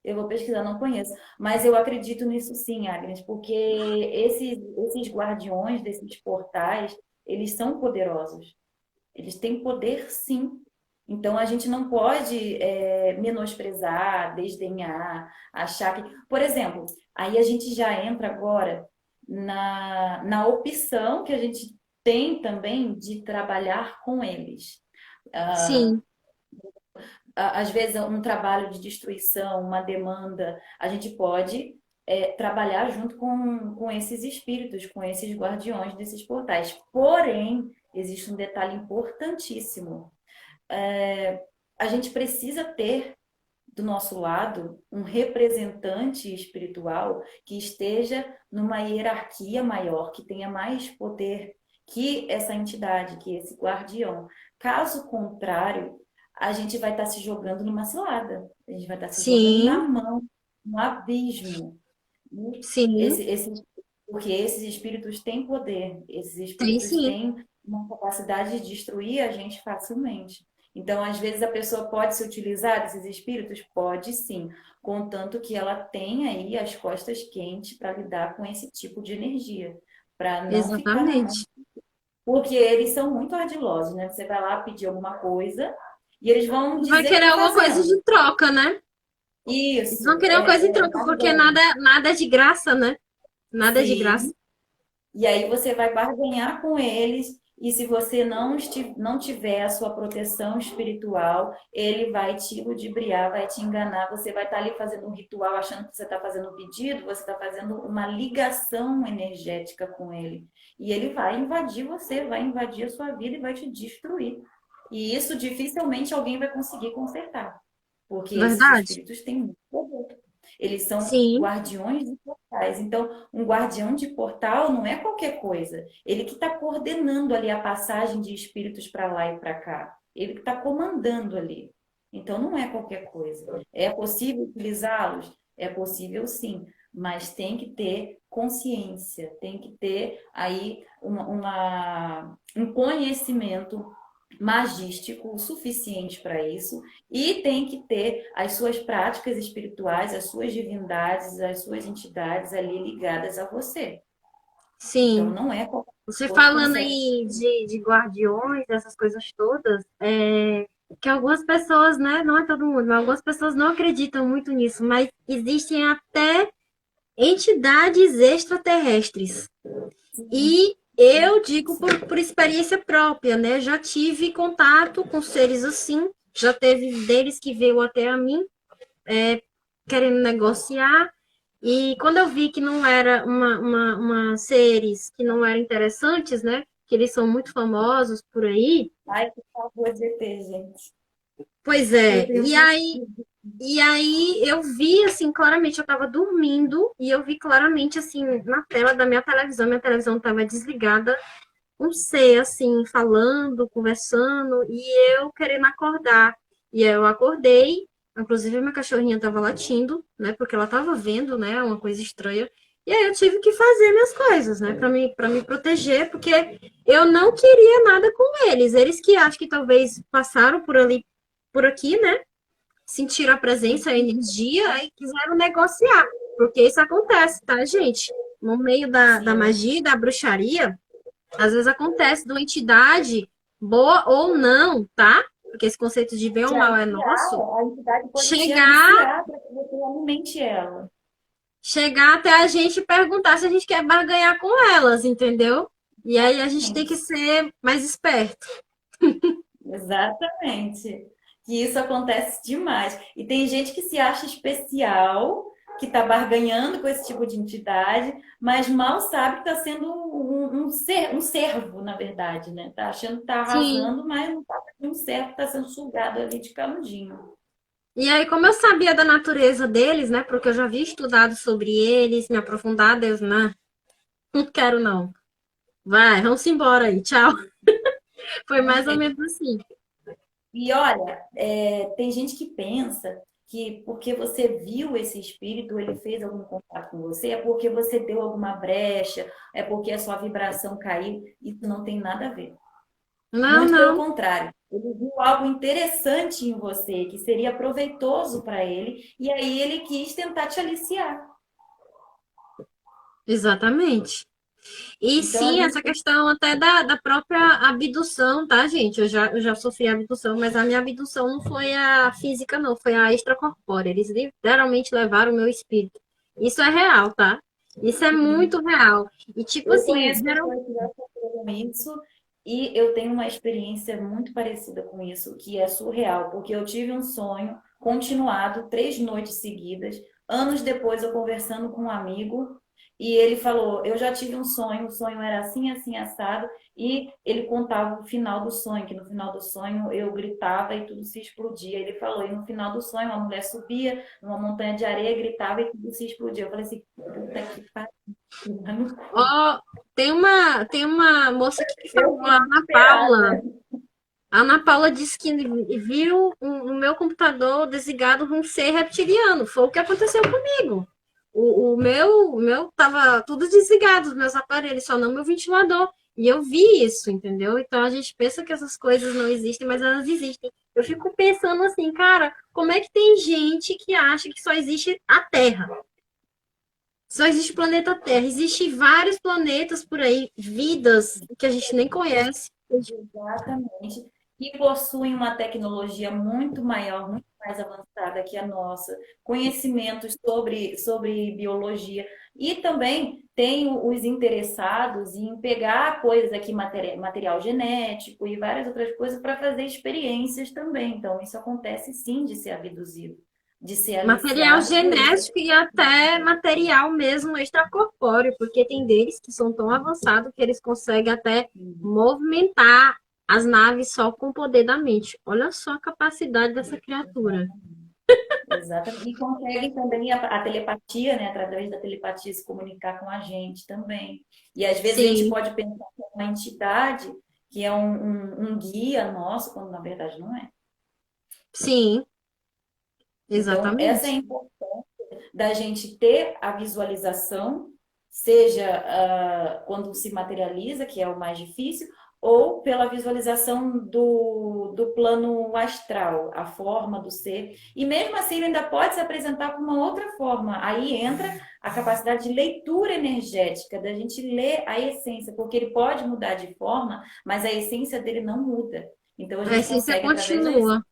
Speaker 1: Eu vou pesquisar, não conheço. Mas eu acredito nisso sim, Agnes, porque esses guardiões desses portais, eles são poderosos. Eles têm poder, sim. Então, a gente não pode menosprezar, desdenhar, achar que... Por exemplo, aí a gente já entra agora na opção que a gente tem também de trabalhar com eles.
Speaker 2: Sim,
Speaker 1: Às vezes, um trabalho de destruição, uma demanda, a gente pode trabalhar junto com esses espíritos, com esses guardiões desses portais. Porém, existe um detalhe importantíssimo. A gente precisa ter do nosso lado um representante espiritual que esteja numa hierarquia maior, que tenha mais poder que essa entidade, que esse guardião. Caso contrário, a gente vai estar se jogando numa cilada, a gente vai estar se jogando na
Speaker 2: sim,
Speaker 1: mão, no abismo.
Speaker 2: sim,
Speaker 1: Porque esses espíritos têm poder, esses
Speaker 2: tem
Speaker 1: espíritos
Speaker 2: sim.
Speaker 1: têm uma capacidade de destruir a gente facilmente. Então, às vezes, a pessoa pode se utilizar desses espíritos? Pode sim, contanto que ela tenha aí as costas quentes para lidar com esse tipo de energia, para não ficar na mão.
Speaker 2: Exatamente.
Speaker 1: Porque eles são muito ardilosos, né? Você vai lá pedir alguma coisa e eles vão
Speaker 2: Vai
Speaker 1: dizer que
Speaker 2: querer
Speaker 1: está
Speaker 2: alguma coisa
Speaker 1: fazendo.
Speaker 2: de troca, né? Eles vão
Speaker 1: Isso,
Speaker 2: querer uma coisa em troca, porque
Speaker 1: barganha.
Speaker 2: nada é de graça, né? Nada é de graça.
Speaker 1: Sim. E aí você vai barganhar com eles, e se você não tiver a sua proteção espiritual, ele vai te ludibriar, vai te enganar. Você vai estar ali fazendo um ritual, achando que você está fazendo um pedido, você está fazendo uma ligação energética com ele. E ele vai invadir você, vai invadir a sua vida e vai te destruir. E isso dificilmente alguém vai conseguir consertar, porque esses
Speaker 2: Verdade?
Speaker 1: espíritos têm muito poder. Eles são
Speaker 2: Sim,
Speaker 1: guardiões de portais. Então, um guardião de portal não é qualquer coisa. Ele que está coordenando ali a passagem de espíritos para lá e para cá. Ele que está comandando ali. Então, não é qualquer coisa. É possível utilizá-los? É possível sim, mas tem que ter consciência, tem que ter aí um conhecimento magístico o suficiente para isso e tem que ter as suas práticas espirituais, as suas divindades, as suas entidades ali ligadas a você. Então,
Speaker 2: sim.
Speaker 1: não é qualquer
Speaker 2: Você
Speaker 1: pessoa que
Speaker 2: falando
Speaker 1: consegue.
Speaker 2: aí de guardiões, essas coisas todas, que algumas pessoas, né? Não é todo mundo, mas algumas pessoas não acreditam muito nisso, mas existem até entidades extraterrestres. E eu digo por experiência própria, né? Já tive contato com seres assim, já teve deles que veio até a mim, querendo negociar. E quando eu vi que não era uma seres que não eram interessantes, né? Que eles são muito famosos por aí.
Speaker 1: Ai, por favor, ZT, gente.
Speaker 2: Pois
Speaker 1: Eu
Speaker 2: é.
Speaker 1: tenho
Speaker 2: E aí eu vi assim claramente, eu estava dormindo e eu vi claramente assim na tela da minha televisão estava desligada, um ser assim falando, conversando e eu querendo acordar. E aí eu acordei, inclusive minha cachorrinha estava latindo, né? Porque ela estava vendo, né? Uma coisa estranha. E aí eu tive que fazer minhas coisas, né? Para me proteger, porque eu não queria nada com eles. Eles que acho que talvez passaram por ali, por aqui, né? Sentiram a presença, a energia e quiseram negociar. Porque isso acontece, tá, gente? No meio da
Speaker 1: sim.
Speaker 2: magia e da bruxaria, às vezes acontece de uma entidade, boa ou não, tá? Porque esse conceito de bem ou
Speaker 1: Te
Speaker 2: mal é
Speaker 1: aliciar,
Speaker 2: nosso,
Speaker 1: a entidade pode te
Speaker 2: chegar,
Speaker 1: aliciar para que você alimente ela.
Speaker 2: chegar até a gente e perguntar se a gente quer barganhar com elas, entendeu? E aí a gente tem que
Speaker 1: Exatamente.
Speaker 2: ser mais esperto.
Speaker 1: Exatamente. Que isso acontece demais. E tem gente que se acha especial, que está barganhando com esse tipo de entidade, mas mal sabe que está sendo um servo, na verdade, né? Está achando que está
Speaker 2: Sim.
Speaker 1: arrasando, mas não está sendo um servo que está sendo sugado ali de canudinho.
Speaker 2: E aí, como eu sabia da natureza deles, né? Porque eu já havia estudado sobre eles, me aprofundado, eu, não quero não. Vai, vamos embora aí, tchau. Foi mais ou menos assim.
Speaker 1: E olha, tem gente que pensa que porque você viu esse espírito, ele fez algum contato com você, é porque você deu alguma brecha, é porque a sua vibração caiu. Isso não tem nada a ver.
Speaker 2: Não,
Speaker 1: Muito pelo
Speaker 2: não.
Speaker 1: contrário. Ele viu algo interessante em você, que seria proveitoso para ele, e aí ele quis tentar te aliciar.
Speaker 2: Exatamente. E
Speaker 1: Então a
Speaker 2: sim,
Speaker 1: gente
Speaker 2: essa questão até da própria abdução, tá, gente? Eu já sofri abdução, mas a minha abdução não foi a física, não, foi a extracorpórea. Eles literalmente levaram o meu espírito. Isso é real, tá? Isso é
Speaker 1: tem.
Speaker 2: muito real. E tipo
Speaker 1: Eu
Speaker 2: assim,
Speaker 1: conheço pessoas que já sofreram isso e eu tenho uma experiência muito parecida com isso, que é surreal, porque eu tive um sonho continuado 3 noites seguidas. Anos depois, eu conversando com um amigo, e ele falou: Eu já tive um sonho, o sonho era assim, assim, assado, e ele contava o final do sonho, que no final do sonho eu gritava e tudo se explodia. Ele falou: E no final do sonho, a mulher subia numa montanha de areia, gritava e tudo se explodia. Eu falei assim: Puta que pariu.
Speaker 2: ó, tem uma moça que
Speaker 1: Eu
Speaker 2: falou, a
Speaker 1: fico
Speaker 2: Ana Paula.
Speaker 1: desesperada.
Speaker 2: A Ana Paula disse que viu o meu computador desligado com um ser reptiliano. Foi o que aconteceu comigo. O meu tava tudo desligado, os meus aparelhos, só não meu ventilador. E eu vi isso, entendeu? Então a gente pensa que essas coisas não existem, mas elas existem. Eu fico pensando assim, cara, como é que tem gente que acha que só existe a Terra? Só existe o planeta Terra. Existem vários planetas por aí, vidas que a gente nem conhece.
Speaker 1: Exatamente. Que possuem uma tecnologia muito maior, muito mais avançada que a nossa, conhecimentos sobre biologia. E também tem os interessados em pegar coisas aqui, material genético e várias outras coisas para fazer experiências também. Então, isso acontece sim de ser abduzido, de ser
Speaker 2: Material
Speaker 1: aliciado por esse.
Speaker 2: genético e até material mesmo extracorpóreo, porque tem deles que são tão avançados que eles conseguem até movimentar as naves só com o poder da mente. Olha só a capacidade dessa criatura.
Speaker 1: Exatamente. E conseguem também a telepatia, né? Através da telepatia se comunicar com a gente também. E às vezes a gente
Speaker 2: Sim,
Speaker 1: pode pensar que é uma entidade, que é um guia nosso, quando na verdade não é.
Speaker 2: sim,
Speaker 1: Então, essa é a
Speaker 2: exatamente.
Speaker 1: importância da gente ter a visualização, seja quando se materializa, que é o mais difícil, ou pela visualização do plano astral, a forma do ser. E mesmo assim, ele ainda pode se apresentar com uma outra forma. Aí entra a capacidade de leitura energética, da gente ler a essência, porque ele pode mudar de forma, mas a essência dele não muda. Então, a
Speaker 2: A
Speaker 1: gente
Speaker 2: essência
Speaker 1: consegue, através da essência.
Speaker 2: continua.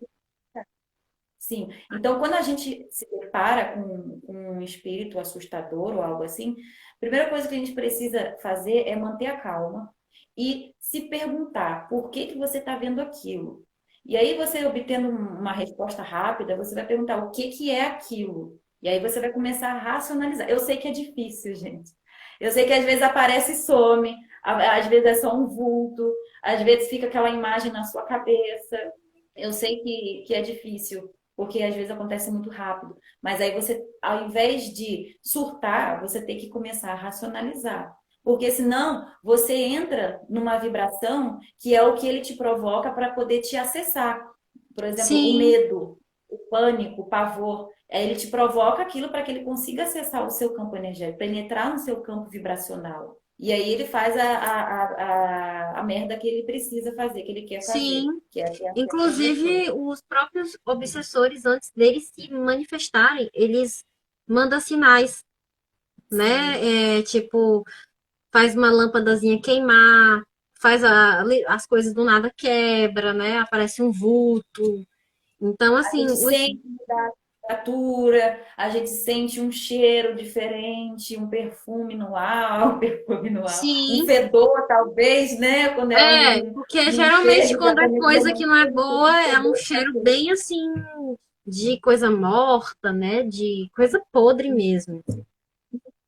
Speaker 1: Sim. Então, quando a gente se depara com um espírito assustador ou algo assim, a primeira coisa que a gente precisa fazer é manter a calma e se perguntar por que que você está vendo aquilo. E aí, você obtendo uma resposta rápida, você vai perguntar o que que é aquilo. E aí você vai começar a racionalizar. Eu sei que é difícil, gente. Eu sei que às vezes aparece e some, às vezes é só um vulto, às vezes fica aquela imagem na sua cabeça. Eu sei que é difícil, porque às vezes acontece muito rápido. Mas aí você, ao invés de surtar, você tem que começar a racionalizar. Porque senão você entra numa vibração que é o que ele te provoca para poder te acessar. Por exemplo, o
Speaker 2: Sim,
Speaker 1: medo, o pânico, o pavor. Aí ele te provoca aquilo para que ele consiga acessar o seu campo energético, penetrar no seu campo vibracional. E aí ele faz a merda que ele precisa fazer, que ele quer
Speaker 2: sim.
Speaker 1: fazer, que é ter acesso a você.
Speaker 2: Inclusive, os próprios obsessores, antes deles se manifestarem, eles mandam sinais,
Speaker 1: Sim.
Speaker 2: né? Tipo, faz uma lâmpadazinha queimar, as coisas do nada quebra, né? Aparece um vulto. Então,
Speaker 1: A
Speaker 2: assim,
Speaker 1: gente sente mudar a temperatura, a gente sente um cheiro diferente, um perfume no ar, um perfume no ar, um
Speaker 2: sim,
Speaker 1: fedor, talvez, né? Quando é
Speaker 2: porque
Speaker 1: num
Speaker 2: geralmente
Speaker 1: cheiro que
Speaker 2: quando é
Speaker 1: penetrou
Speaker 2: coisa que
Speaker 1: muito
Speaker 2: não é
Speaker 1: bem,
Speaker 2: boa,
Speaker 1: esse
Speaker 2: é um
Speaker 1: fedor tá
Speaker 2: cheiro
Speaker 1: bom.
Speaker 2: bem assim, de coisa morta, né? De coisa podre mesmo.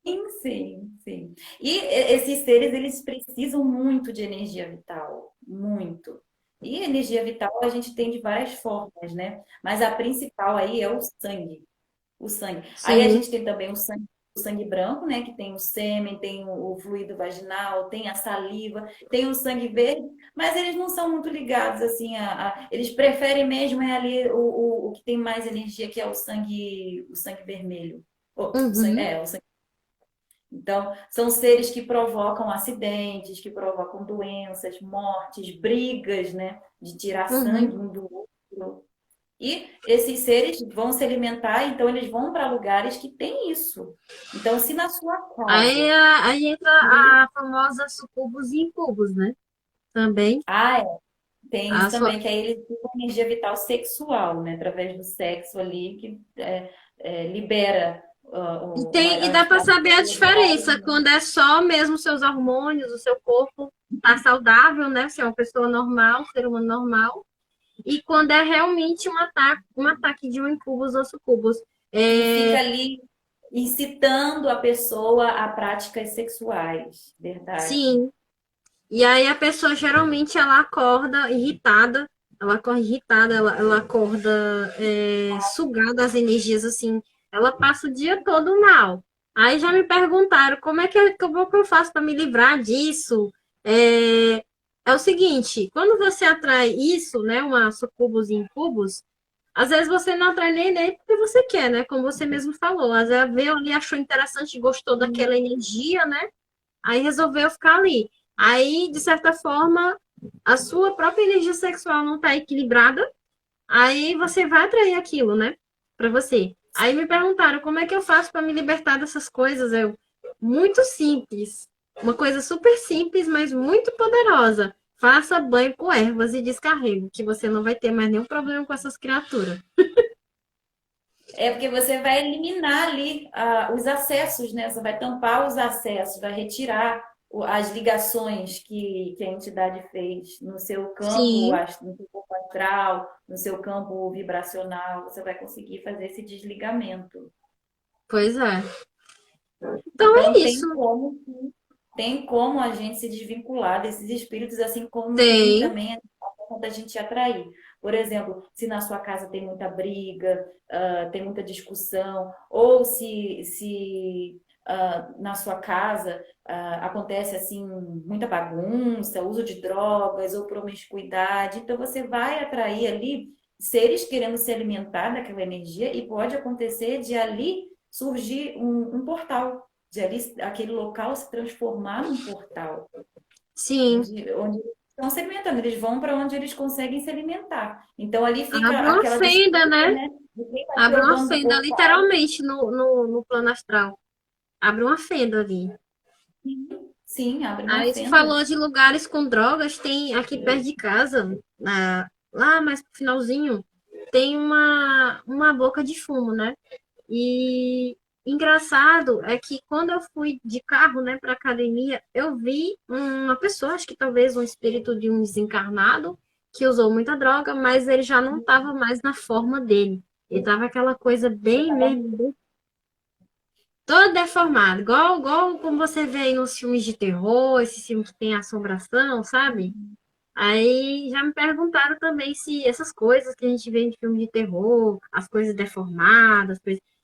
Speaker 1: Sim, sim, sim. E esses seres, eles precisam muito de energia vital, muito. E energia vital a gente tem de várias formas, né? Mas a principal aí é o sangue. O sangue. Aí a
Speaker 2: Sim,
Speaker 1: gente tem também o sangue branco, né? Que tem o sêmen, tem o fluido vaginal, tem a saliva, tem o sangue verde, mas eles não são muito ligados assim eles preferem mesmo é ali o que tem mais energia, que é o sangue vermelho. O sangue,
Speaker 2: uhum,
Speaker 1: o sangue. Então, são seres que provocam acidentes, que provocam doenças, mortes, brigas, né? De tirar sangue
Speaker 2: Uhum.
Speaker 1: um do outro. E esses seres vão se alimentar, então eles vão para lugares que tem isso. Então, se na sua
Speaker 2: Aí,
Speaker 1: casa.
Speaker 2: aí entra a famosa sucubus e incubus, né? Também.
Speaker 1: Ah, é, tem
Speaker 2: A
Speaker 1: isso
Speaker 2: sua...
Speaker 1: também, que aí eles têm uma energia vital sexual, né? Através do sexo ali, que libera
Speaker 2: E dá
Speaker 1: as
Speaker 2: para
Speaker 1: partes
Speaker 2: saber a
Speaker 1: cerebrais,
Speaker 2: diferença
Speaker 1: né?
Speaker 2: quando é só mesmo seus hormônios, o seu corpo tá saudável, né? Você é uma pessoa normal, um ser humano normal. E quando é realmente um ataque de um incubus ou sucubus.
Speaker 1: Que fica
Speaker 2: É,
Speaker 1: ali incitando a pessoa a práticas sexuais, verdade.
Speaker 2: sim. E aí a pessoa geralmente ela acorda irritada, ela acorda sugada as energias assim, ela passa o dia todo mal. Aí já me perguntaram como é que eu faço para me livrar disso? É, é o seguinte, quando você atrai isso, né, uma sucubus e incubus, às vezes você não atrai nem porque você quer, né? Como você mesmo falou. Às vezes veio ali, achou interessante, gostou daquela energia, né? Aí resolveu ficar ali. Aí, de certa forma, a sua própria energia sexual não está equilibrada. Aí você vai atrair aquilo, né? Para você. Aí me perguntaram como é que eu faço para me libertar dessas coisas. Muito simples. Uma coisa super simples, mas muito poderosa. Faça banho com ervas e descarrego, que você não vai ter mais nenhum problema com essas criaturas.
Speaker 1: É porque você vai eliminar ali os acessos, né? Você vai tampar os acessos, vai retirar as ligações que a entidade fez no seu campo,
Speaker 2: Sim,
Speaker 1: no seu campo astral, no seu campo vibracional. Você vai conseguir fazer esse desligamento.
Speaker 2: pois é. Então é
Speaker 1: Então,
Speaker 2: isso.
Speaker 1: tem como a gente se desvincular desses espíritos, assim como tem
Speaker 2: Tem.
Speaker 1: também a forma da gente atrair. Por exemplo, se na sua casa tem muita briga, tem muita discussão, ou se na sua casa acontece assim muita bagunça, uso de drogas ou promiscuidade, então você vai atrair ali seres querendo se alimentar daquela energia e pode acontecer de ali surgir um portal de ali, aquele local se transformar num portal,
Speaker 2: Sim.
Speaker 1: onde eles estão se alimentando, eles vão para onde eles conseguem se alimentar. Então ali fica
Speaker 2: Abre uma
Speaker 1: aquela
Speaker 2: fenda,
Speaker 1: disputa,
Speaker 2: né?
Speaker 1: né? De quem está
Speaker 2: Abre uma
Speaker 1: jogando o
Speaker 2: fenda
Speaker 1: portal.
Speaker 2: literalmente no plano astral. Abre uma fenda ali.
Speaker 1: Sim, abre uma
Speaker 2: Aí você
Speaker 1: fenda.
Speaker 2: falou de lugares com drogas, tem aqui perto de casa, lá mais pro finalzinho, tem uma boca de fumo, né? E engraçado é que quando eu fui de carro, né, para academia, eu vi uma pessoa, acho que talvez um espírito de um desencarnado, que usou muita droga, mas ele já não estava mais na forma dele. Ele tava aquela coisa bem mesmo, todo deformado, igual como você vê aí nos filmes de terror, esses filmes que tem assombração, sabe? Aí já me perguntaram também se essas coisas que a gente vê em filme de terror, as coisas deformadas,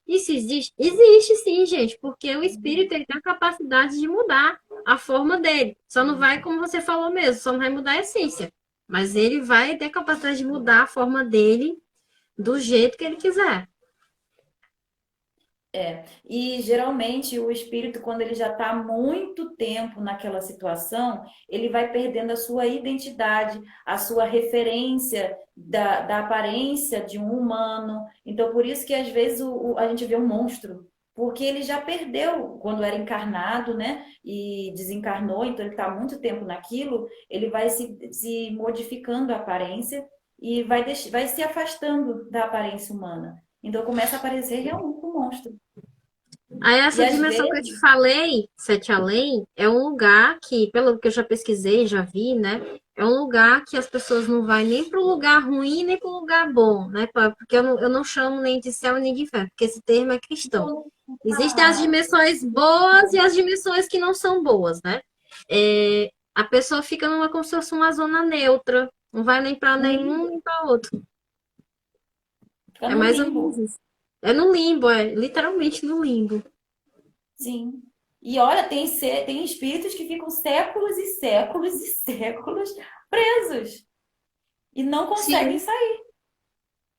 Speaker 2: isso existe? Existe sim, gente, porque o espírito ele tem a capacidade de mudar a forma dele. Só não vai, como você falou mesmo, só não vai mudar a essência. Mas ele vai ter a capacidade de mudar a forma dele do jeito que ele quiser.
Speaker 1: E geralmente o espírito, quando ele já está há muito tempo naquela situação, ele vai perdendo a sua identidade, a sua referência da aparência de um humano. Então, por isso que às vezes a gente vê um monstro, porque ele já perdeu quando era encarnado, né? E desencarnou, então ele está há muito tempo naquilo, ele vai se modificando a aparência e vai se afastando da aparência humana. Então começa a aparecer realmente um monstro.
Speaker 2: Aí
Speaker 1: E
Speaker 2: essa
Speaker 1: às
Speaker 2: dimensão que eu te
Speaker 1: vezes,
Speaker 2: falei, Sete Além, é um lugar que, pelo que eu já pesquisei, já vi, né? É um lugar que as pessoas não vão nem para o lugar ruim, nem para o lugar bom, né? Porque eu não chamo nem de céu nem de inferno, porque esse termo é cristão.
Speaker 1: então,
Speaker 2: Existem as
Speaker 1: ah,
Speaker 2: dimensões boas e as dimensões que não são boas, né? A pessoa fica numa como se fosse uma zona neutra, não vai nem para
Speaker 1: um
Speaker 2: nenhum
Speaker 1: limbo,
Speaker 2: nem para outro.
Speaker 1: fica
Speaker 2: É
Speaker 1: no
Speaker 2: mais ou menos
Speaker 1: limbo,
Speaker 2: isso. É no limbo, é literalmente no limbo.
Speaker 1: sim. E olha, tem espíritos que ficam séculos e séculos e séculos presos e não conseguem
Speaker 2: Sim.
Speaker 1: sair.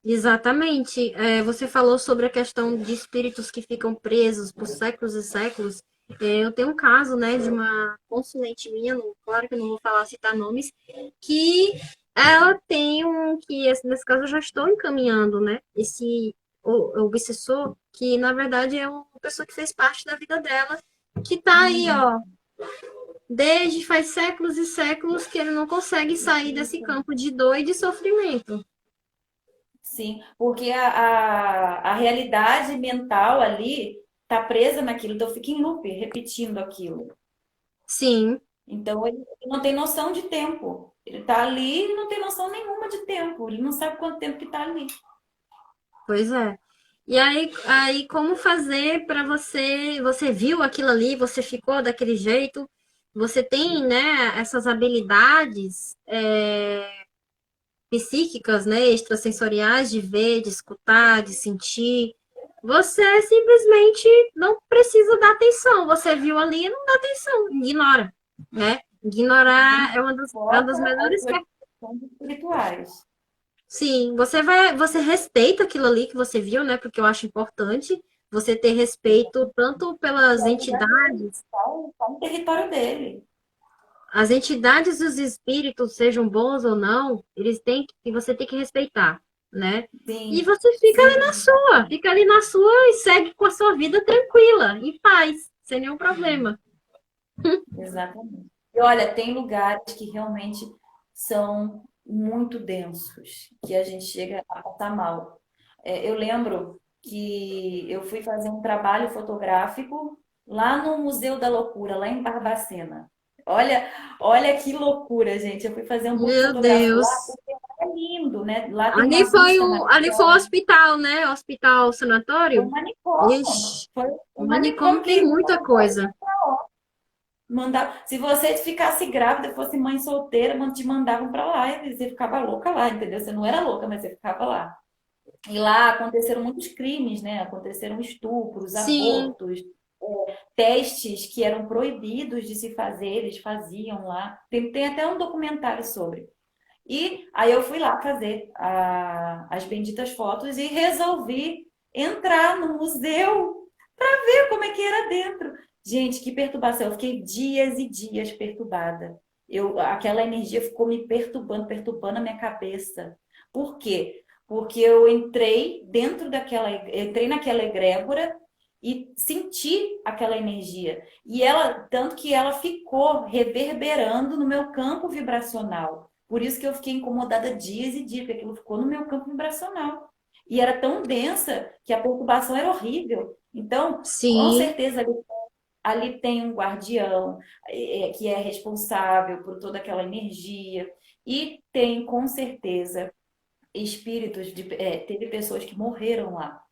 Speaker 2: Exatamente. Você falou sobre a questão de espíritos que ficam presos por séculos e séculos. Eu tenho um caso, né, de uma consulente minha, claro que eu não vou falar, citar nomes, que ela tem nesse caso eu já estou encaminhando, né, o obsessor, que na verdade é uma pessoa que fez parte da vida dela, que tá aí,
Speaker 1: Uhum.
Speaker 2: ó, desde faz séculos e séculos que ele não consegue sair desse campo de dor e de sofrimento.
Speaker 1: Sim, porque a realidade mental ali tá presa naquilo, então fica em loop, repetindo aquilo.
Speaker 2: Sim,
Speaker 1: Então ele não tem noção de tempo. Ele tá ali e não tem noção nenhuma de tempo. Ele não sabe quanto tempo que tá ali.
Speaker 2: pois é. E aí como fazer para você viu aquilo ali, você ficou daquele jeito, você tem, né, essas habilidades psíquicas, né, extrasensoriais de ver, de escutar, de sentir. Você simplesmente não precisa dar atenção. Você viu ali e não dá atenção, ignora, né? Ignorar
Speaker 1: Não
Speaker 2: é uma
Speaker 1: importa
Speaker 2: das
Speaker 1: as
Speaker 2: melhores.
Speaker 1: questões espirituais.
Speaker 2: Sim, você respeita aquilo ali que você viu, né? Porque eu acho importante você ter respeito tanto
Speaker 1: É
Speaker 2: pelas
Speaker 1: o lugar dele,
Speaker 2: entidades,
Speaker 1: tá no território dele.
Speaker 2: as entidades e os espíritos, sejam bons ou não, que você tem que respeitar, né? E
Speaker 1: Sim,
Speaker 2: você
Speaker 1: sim,
Speaker 2: fica ali na sua e segue com a sua vida tranquila, em paz, sem nenhum problema.
Speaker 1: exatamente. E olha, tem lugares que realmente são muito densos, que a gente chega a passar mal. Eu lembro que eu fui fazer um trabalho fotográfico lá no Museu da Loucura, lá em Barbacena. Olha, olha que loucura, gente. Eu fui fazer um book
Speaker 2: Meu
Speaker 1: fotográfico lá,
Speaker 2: Deus.
Speaker 1: porque é lindo, né? Lá tem uma vista
Speaker 2: Ali foi o
Speaker 1: maravilhosa.
Speaker 2: hospital, né? Hospital
Speaker 1: Foi um
Speaker 2: sanatório.
Speaker 1: manicômio.
Speaker 2: Ixi,
Speaker 1: Foi
Speaker 2: o
Speaker 1: um
Speaker 2: manicômio
Speaker 1: manicômio
Speaker 2: tem
Speaker 1: que
Speaker 2: muita coisa.
Speaker 1: se você ficasse grávida, fosse mãe solteira, te mandavam pra lá e você ficava louca lá, entendeu? Você não era louca, mas você ficava lá. E lá aconteceram muitos crimes, né? Aconteceram estupros,
Speaker 2: Sim.
Speaker 1: abortos, testes que eram proibidos de se fazer, eles faziam lá. Tem até um documentário sobre. E aí eu fui lá fazer as benditas fotos e resolvi entrar no museu para ver como é que era dentro. Gente, que perturbação. Eu fiquei dias e dias perturbada. Aquela energia ficou me perturbando, perturbando a minha cabeça. Por quê? Porque eu entrei naquela egrégora e senti aquela energia. E ela, tanto que ela ficou reverberando no meu campo vibracional. Por isso que eu fiquei incomodada dias e dias, porque aquilo ficou no meu campo vibracional. E era tão densa que a perturbação era horrível. Então, com
Speaker 2: Sim.
Speaker 1: certeza ali tem um guardião que é responsável por toda aquela energia. E tem, com certeza, teve pessoas que morreram lá.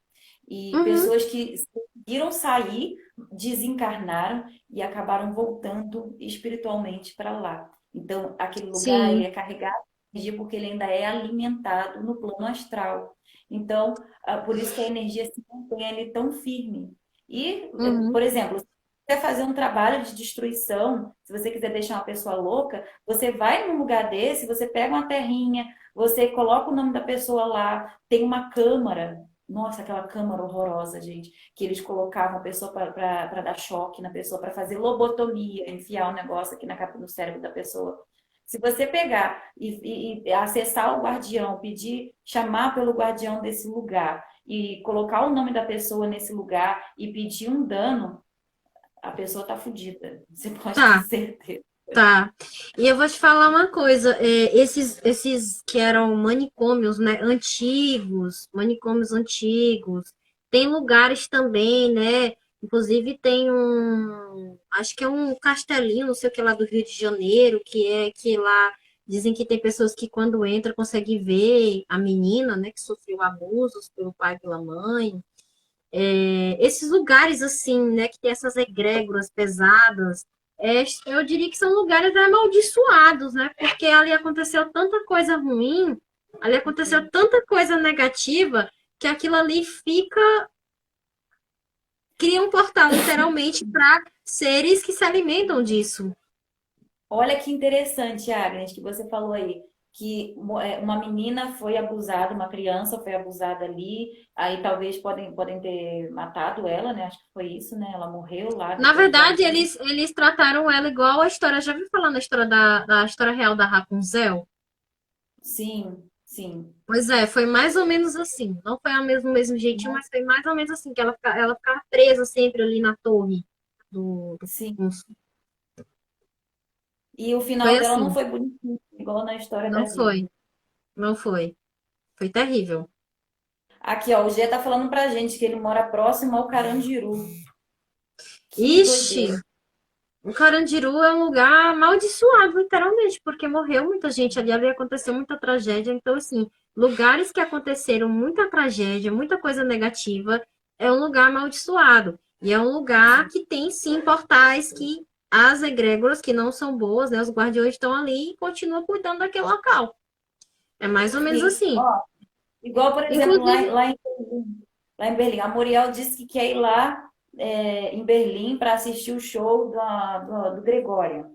Speaker 1: E
Speaker 2: Uhum.
Speaker 1: pessoas que conseguiram sair, desencarnaram e acabaram voltando espiritualmente para lá. Então, aquele lugar ele
Speaker 2: Sim.
Speaker 1: é carregado de energia porque ele ainda é alimentado no plano astral. Então, por isso que a energia se mantém ali tão firme. E,
Speaker 2: Uhum.
Speaker 1: por exemplo, se você quer fazer um trabalho de destruição, se você quiser deixar uma pessoa louca, você vai num lugar desse, você pega uma terrinha, você coloca o nome da pessoa lá, tem uma câmara. Nossa, aquela câmara horrorosa, gente, que eles colocavam a pessoa para dar choque na pessoa, para fazer lobotomia, enfiar um negócio aqui no cérebro da pessoa. Se você pegar e acessar o guardião, pedir, chamar pelo guardião desse lugar e colocar o nome da pessoa nesse lugar e pedir um dano, a pessoa tá fodida. Você pode ter
Speaker 2: Tá,
Speaker 1: certeza.
Speaker 2: tá. E eu vou te falar uma coisa, esses que eram manicômios, né, manicômios antigos, tem lugares também, né, inclusive tem acho que é um castelinho, não sei o que lá do Rio de Janeiro, que lá dizem que tem pessoas que quando entra conseguem ver a menina, né, que sofreu abusos pelo pai e pela mãe. Esses lugares assim, né, que tem essas egrégoras pesadas, eu diria que são lugares amaldiçoados, né? Porque ali aconteceu tanta coisa ruim, ali aconteceu tanta coisa negativa, que aquilo ali cria um portal literalmente para seres que se alimentam disso.
Speaker 1: Olha que interessante, Agnes, que você falou aí, que uma menina foi abusada, uma criança foi abusada ali, aí talvez podem ter matado ela, né? Acho que foi isso, né? Ela morreu lá
Speaker 2: Na
Speaker 1: depois do
Speaker 2: verdade,
Speaker 1: abuso.
Speaker 2: eles trataram ela igual a história. Já ouviu falar na história da história real da Rapunzel?
Speaker 1: Sim, sim.
Speaker 2: Pois é, foi mais ou menos assim. Não foi o mesmo jeitinho, mas foi mais ou menos assim, que ela ficava presa sempre ali na torre do
Speaker 1: Sim.
Speaker 2: Funso.
Speaker 1: E o
Speaker 2: Foi
Speaker 1: final dela não
Speaker 2: assim.
Speaker 1: foi bonitinho, igual na história
Speaker 2: Não
Speaker 1: da
Speaker 2: foi.
Speaker 1: Disney.
Speaker 2: Não foi. Foi terrível.
Speaker 1: Aqui, ó, o G tá falando pra gente que ele mora próximo ao Carandiru. Que
Speaker 2: Ixi,
Speaker 1: doideira.
Speaker 2: o Carandiru é um lugar amaldiçoado, literalmente, porque morreu muita gente ali, ali aconteceu muita tragédia. Então, assim, lugares que aconteceram muita tragédia, muita coisa negativa, é um lugar amaldiçoado. E é um lugar que tem, sim, portais que as egrégoras, que não são boas, né, os guardiões estão ali e continuam cuidando daquele local. É mais ou menos
Speaker 1: E,
Speaker 2: assim.
Speaker 1: ó, igual, por exemplo,
Speaker 2: Inclusive,
Speaker 1: lá em Berlim, a Muriel disse que quer ir lá em Berlim para assistir o show do Gregório.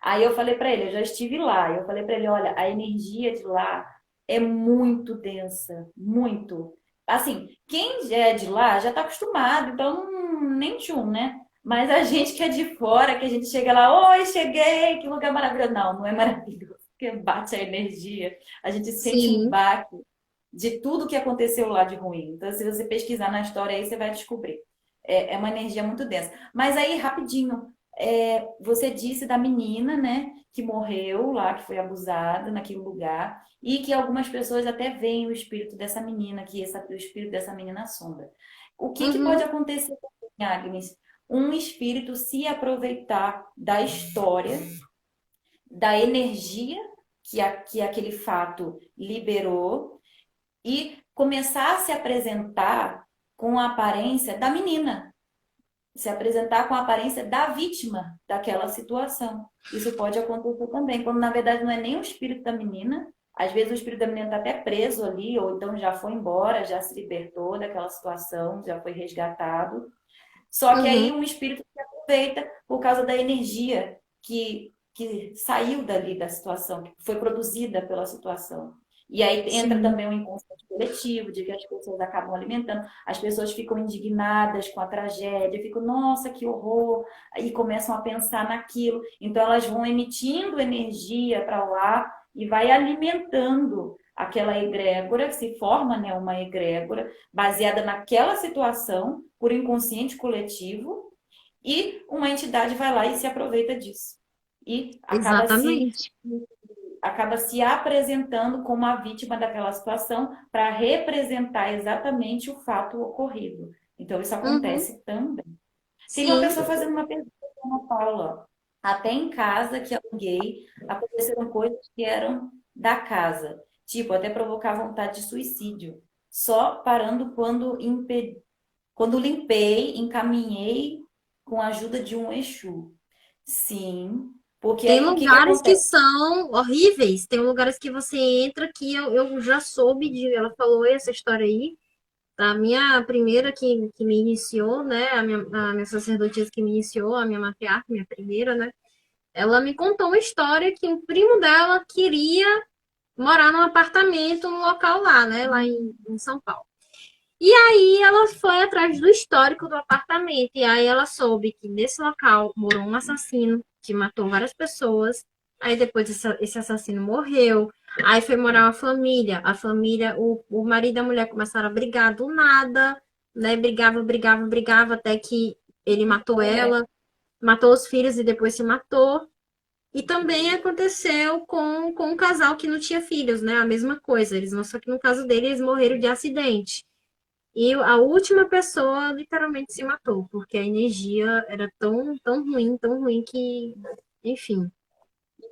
Speaker 1: Aí eu falei para ele, eu já estive lá. Eu falei para ele, olha, a energia de lá é muito densa, muito. Assim, quem já é de lá já está acostumado, então nem tchum, né? Mas a gente que é de fora, que a gente chega lá, oi, cheguei, que lugar maravilhoso. Não, não é maravilhoso, porque bate a energia. A gente sente um
Speaker 2: sim.
Speaker 1: baque de tudo que aconteceu lá de ruim. Então, se você pesquisar na história aí, você vai descobrir. É uma energia muito densa. Mas aí, rapidinho, você disse da menina, né, que morreu lá, que foi abusada naquele lugar, e que algumas pessoas até veem o espírito dessa menina, o espírito dessa menina assombra. O que que pode
Speaker 2: Uhum,
Speaker 1: acontecer também, Agnes? Um espírito se aproveitar da história, da energia que aquele fato liberou e começar a se apresentar com a aparência da menina, se apresentar com a aparência da vítima daquela situação. Isso pode acontecer também, quando na verdade não é nem o espírito da menina, às vezes o espírito da menina está até preso ali, ou então já foi embora, já se libertou daquela situação, já foi resgatado. Só que aí
Speaker 2: uhum,
Speaker 1: um espírito se aproveita por causa da energia que saiu dali da situação, que foi produzida pela situação. E aí entra
Speaker 2: sim.
Speaker 1: também o inconsciente coletivo, de que as pessoas acabam alimentando, as pessoas ficam indignadas com a tragédia, ficam, nossa, que horror, e começam a pensar naquilo. Então elas vão emitindo energia para lá e vai alimentando aquela egrégora, que se forma, né, uma egrégora baseada naquela situação, por inconsciente coletivo, e uma entidade vai lá e se aproveita disso. E
Speaker 2: Exatamente.
Speaker 1: acaba se apresentando como a vítima daquela situação para representar exatamente o fato ocorrido. Então, isso
Speaker 2: Uhum,
Speaker 1: acontece também. Teve uma
Speaker 2: sim.
Speaker 1: pessoa fazendo uma pergunta para Ana Paula. Até em casa que aluguei, aconteceram coisas que eram da casa. Tipo, até provocar vontade de suicídio. Só parando quando limpei, encaminhei com a ajuda de um Exu. Sim, porque
Speaker 2: Tem
Speaker 1: aí o que que
Speaker 2: lugares que
Speaker 1: acontece?
Speaker 2: são horríveis. Tem lugares que você entra que eu já soube de. Ela falou essa história aí. A minha primeira que me iniciou, né? A minha sacerdotisa que me iniciou, a minha matriarca, minha primeira, né? Ela me contou uma história que um primo dela queria morar num apartamento no local lá, né? Lá em São Paulo. E aí ela foi atrás do histórico do apartamento. E aí ela soube que nesse local morou um assassino que matou várias pessoas. Aí depois esse assassino morreu. Aí foi morar uma família. A família, o marido e a mulher começaram a brigar do nada, né? Brigava, até que ele matou ela, matou os filhos e depois se matou. E também aconteceu com um casal que não tinha filhos, né? A mesma coisa. Só que no caso dele, eles morreram de acidente. E a última pessoa literalmente se matou, porque a energia era tão ruim que, enfim.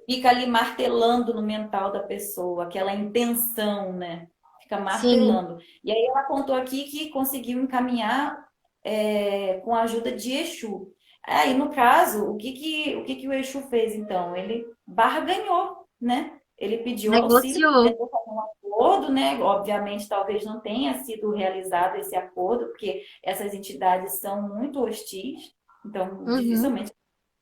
Speaker 1: Fica ali martelando no mental da pessoa, aquela intenção, né? Fica
Speaker 2: Sim,
Speaker 1: martelando. E aí ela contou aqui que conseguiu encaminhar com a ajuda de Exu. Aí, no caso, o que que o Exu fez, então? Ele barganhou, né? Ele pediu auxílio,
Speaker 2: negociou.
Speaker 1: tentou fazer um acordo, né? Obviamente, talvez não tenha sido realizado esse acordo, porque essas entidades são muito hostis, então
Speaker 2: Uhum,
Speaker 1: dificilmente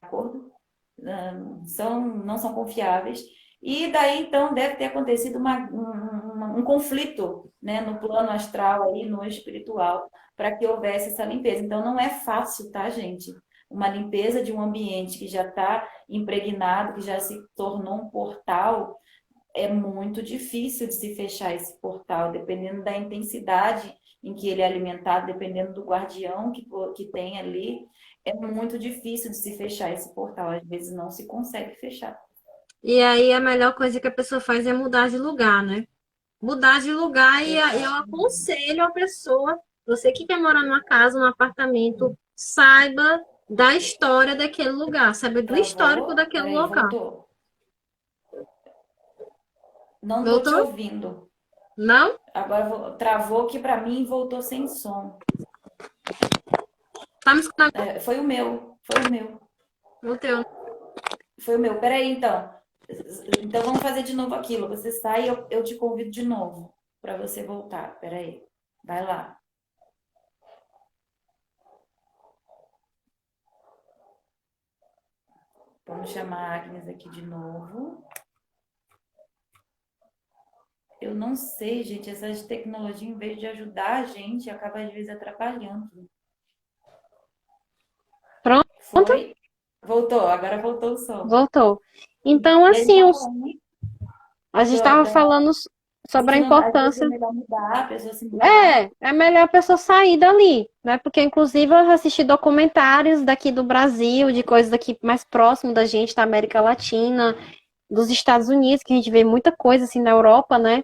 Speaker 1: acordo não são confiáveis. E daí, então, deve ter acontecido um conflito, né, no plano astral aí, no espiritual, para que houvesse essa limpeza. Então, não é fácil, tá, gente? Uma limpeza de um ambiente que já está impregnado, que já se tornou um portal, é muito difícil de se fechar esse portal, dependendo da intensidade em que ele é alimentado, dependendo do guardião que tem ali, é muito difícil de se fechar esse portal. Às vezes não se consegue fechar.
Speaker 2: E aí a melhor coisa que a pessoa faz é mudar de lugar, né? Mudar de lugar e eu aconselho a pessoa, você que quer morar numa casa, num apartamento, saiba da história daquele lugar, saiba do histórico
Speaker 1: Travou?
Speaker 2: daquele
Speaker 1: Peraí,
Speaker 2: local.
Speaker 1: voltou. Não tô te
Speaker 2: Voltou?
Speaker 1: ouvindo.
Speaker 2: Não?
Speaker 1: Agora travou aqui para mim e voltou sem som.
Speaker 2: Tá me escutando?
Speaker 1: Foi o meu, foi o meu,
Speaker 2: O teu.
Speaker 1: foi o meu. Peraí, então. Então vamos fazer de novo aquilo. Você sai e eu te convido de novo para você voltar. Peraí. Vai lá. Vamos chamar a Agnes aqui de novo. Eu não sei, gente, essas tecnologias, em vez de ajudar a gente, acaba às vezes atrapalhando.
Speaker 2: Pronto,
Speaker 1: Foi? Voltou, agora voltou o som.
Speaker 2: voltou. Então,
Speaker 1: E a gente
Speaker 2: assim,
Speaker 1: tá falando
Speaker 2: a gente estava falando
Speaker 1: de
Speaker 2: sobre a
Speaker 1: que não, às vezes é
Speaker 2: importância.
Speaker 1: melhor mudar, a pessoa se mudar.
Speaker 2: É melhor a pessoa sair dali, né? Porque, inclusive, eu assisti documentários daqui do Brasil, de coisas daqui mais próximo da gente, da América Latina, dos Estados Unidos, que a gente vê muita coisa assim na Europa, né?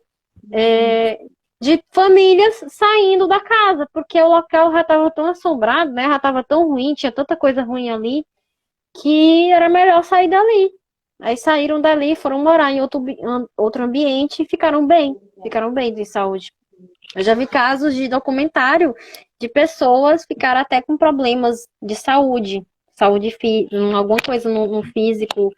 Speaker 2: É, de famílias saindo da casa, porque o local já estava tão assombrado, né? Já estava tão ruim, tinha tanta coisa ruim ali, que era melhor sair dali. Aí saíram dali, foram morar em outro ambiente e ficaram bem de saúde. Eu já vi casos de documentário de pessoas ficaram até com problemas de saúde, alguma coisa no físico,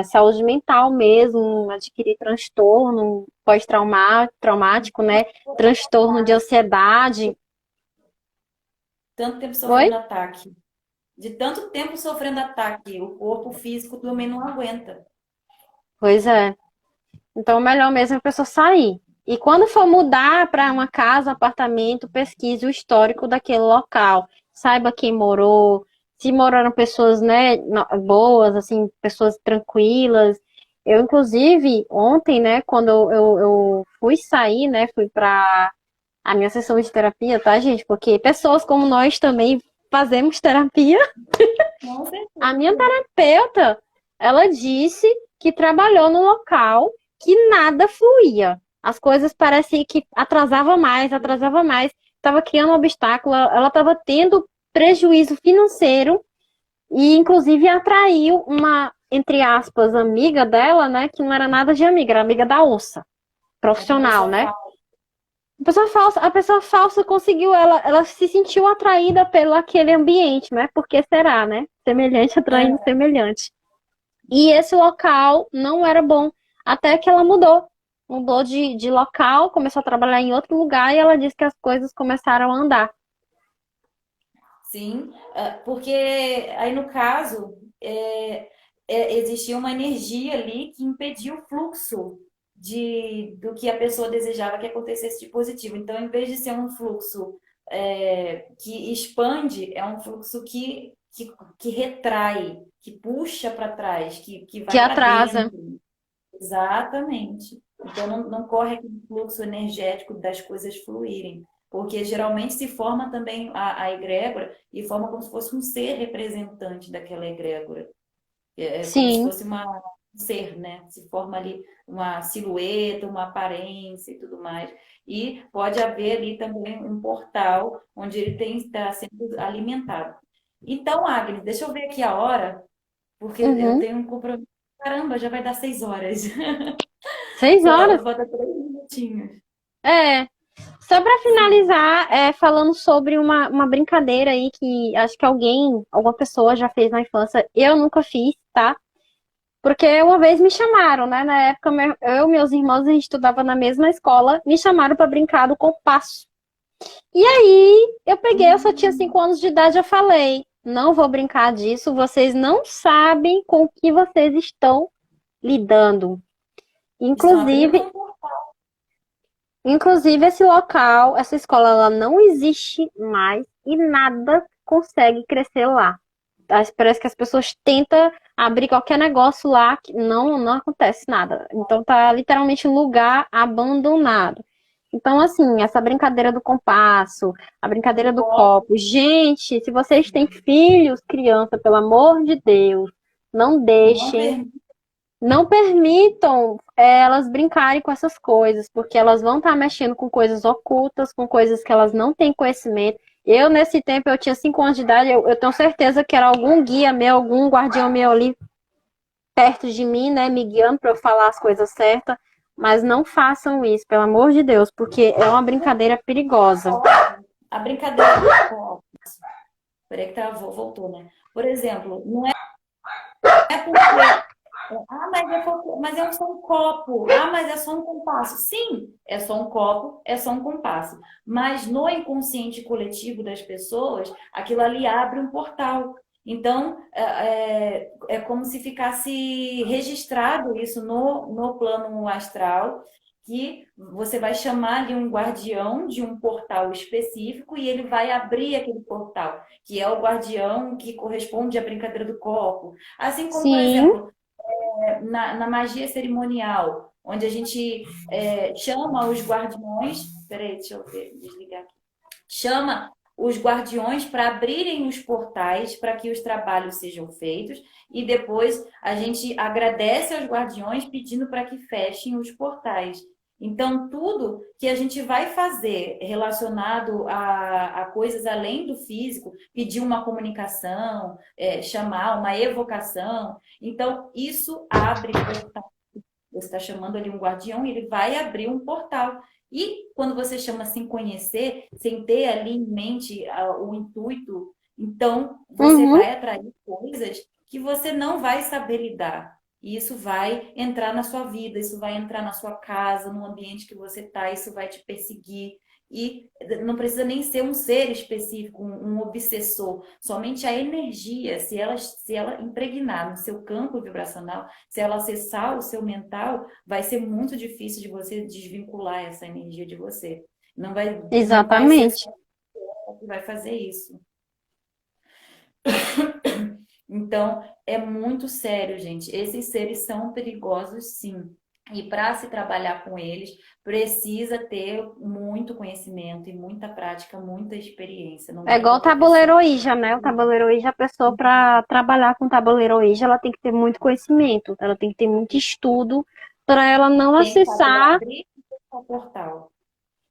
Speaker 2: saúde mental mesmo, adquirir transtorno pós-traumático, né? Transtorno de ansiedade.
Speaker 1: Tanto tempo
Speaker 2: Oi?
Speaker 1: sofrendo ataque. De tanto tempo sofrendo ataque, o corpo físico também não aguenta.
Speaker 2: Pois é. Então, o melhor mesmo é a pessoa sair. E quando for mudar para uma casa, apartamento, pesquise o histórico daquele local. Saiba quem morou, se moraram pessoas, né, boas, assim, pessoas tranquilas. Eu, inclusive, ontem, né, quando eu fui sair, né, fui para a minha sessão de terapia, tá, gente? Porque pessoas como nós também fazemos terapia.
Speaker 1: Com certeza.
Speaker 2: A minha terapeuta, ela disse que trabalhou no local que nada fluía. As coisas pareciam que atrasava mais, estava criando um obstáculo, ela estava tendo prejuízo financeiro e, inclusive, atraiu uma, entre aspas, amiga dela, né, que não era nada de amiga, era amiga da onça, profissional, né? A pessoa falsa conseguiu, ela se sentiu atraída pelo aquele ambiente, né? Por que será, né? Semelhante atraindo semelhante. E esse local não era bom. Até que ela mudou. Mudou de local, começou a trabalhar em outro lugar e ela disse que as coisas começaram a andar.
Speaker 1: Sim, porque aí no caso existia uma energia ali que impedia o fluxo do que a pessoa desejava que acontecesse de positivo. Então, em vez de ser um fluxo que expande, é um fluxo que retrai, que puxa para trás, que
Speaker 2: Que
Speaker 1: vai para
Speaker 2: atrasa.
Speaker 1: dentro. Exatamente. Então, não corre aquele fluxo energético das coisas fluírem. Porque geralmente se forma também a egrégora e forma como se fosse um ser representante daquela egrégora. É como se
Speaker 2: Sim,
Speaker 1: fosse um ser, né? Se forma ali uma silhueta, uma aparência e tudo mais. E pode haver ali também um portal onde ele está sendo alimentado. Então, Agnes, deixa eu ver aqui a hora, porque eu
Speaker 2: uhum.
Speaker 1: tenho um compromisso. Caramba, já vai dar 6 horas.
Speaker 2: 6 horas.
Speaker 1: Falta 3 minutinhos.
Speaker 2: É. Só para finalizar, falando sobre uma brincadeira aí que acho que alguma pessoa já fez na infância, eu nunca fiz, tá? Porque uma vez me chamaram, né? Na época, eu e meus irmãos, a gente estudava na mesma escola, me chamaram para brincar do compasso. E aí, eu peguei, eu só tinha 5 anos de idade, eu falei, não vou brincar disso, vocês não sabem com o que vocês estão lidando.
Speaker 1: Estão abrindo
Speaker 2: Inclusive,
Speaker 1: um portal.
Speaker 2: inclusive esse local, essa escola, ela não existe mais e nada consegue crescer lá. Parece que as pessoas tentam abrir qualquer negócio lá que não acontece nada. Então tá literalmente um lugar abandonado. Então, assim, essa brincadeira do compasso, a brincadeira do copo. Gente, se vocês têm filhos, criança, pelo amor de Deus, não
Speaker 1: Não
Speaker 2: deixem,
Speaker 1: permite.
Speaker 2: não permitam elas brincarem com essas coisas, porque elas vão estar mexendo com coisas ocultas, com coisas que elas não têm conhecimento. Eu, nesse tempo, eu tinha 5 anos de idade, eu tenho certeza que era algum guia meu, algum guardião meu ali perto de mim, né, me guiando para eu falar as coisas certas. Mas não façam isso, pelo amor de Deus, porque é uma brincadeira perigosa.
Speaker 1: A brincadeira do copo. Peraí que tá, voltou, né? Por exemplo, não é porque. Mas é só um copo. Ah, mas é só um compasso. Sim, é só um copo, é só um compasso. Mas no inconsciente coletivo das pessoas, aquilo ali abre um portal. Então, é como se ficasse registrado isso no plano astral, que você vai chamar ali um guardião de um portal específico e ele vai abrir aquele portal, que é o guardião que corresponde à brincadeira do copo. Assim como, por
Speaker 2: Sim,
Speaker 1: exemplo, na magia cerimonial, onde a gente chama os guardiões. Peraí, deixa eu desligar aqui. Chama os guardiões para abrirem os portais para que os trabalhos sejam feitos e depois a gente agradece aos guardiões pedindo para que fechem os portais. Então, tudo que a gente vai fazer relacionado a coisas além do físico, pedir uma comunicação, chamar uma evocação, então isso abre portal. Você está chamando ali um guardião e ele vai abrir um portal. E quando você chama sem conhecer, sem ter ali em mente o intuito, então você
Speaker 2: uhum,
Speaker 1: vai atrair coisas que você não vai saber lidar. E isso vai entrar na sua vida, isso vai entrar na sua casa, no ambiente que você está, isso vai te perseguir. E não precisa nem ser um ser específico, um obsessor. Somente a energia, se ela impregnar no seu campo vibracional, se ela acessar o seu mental, vai ser muito difícil de você desvincular essa energia de você. Não vai ser
Speaker 2: exatamente.
Speaker 1: só ela que vai fazer isso. Então, é muito sério, gente. Esses seres são perigosos, sim. E para se trabalhar com eles, precisa ter muito conhecimento e muita prática, muita experiência. Não
Speaker 2: É
Speaker 1: é
Speaker 2: igual o
Speaker 1: qualquer pessoa.
Speaker 2: tabuleiro Ouija, né? O tabuleiro Ouija, a pessoa para trabalhar com o tabuleiro Ouija, ela tem que ter muito conhecimento, ela tem que ter muito estudo para ela não
Speaker 1: Tem que saber
Speaker 2: acessar,
Speaker 1: abrir o portal.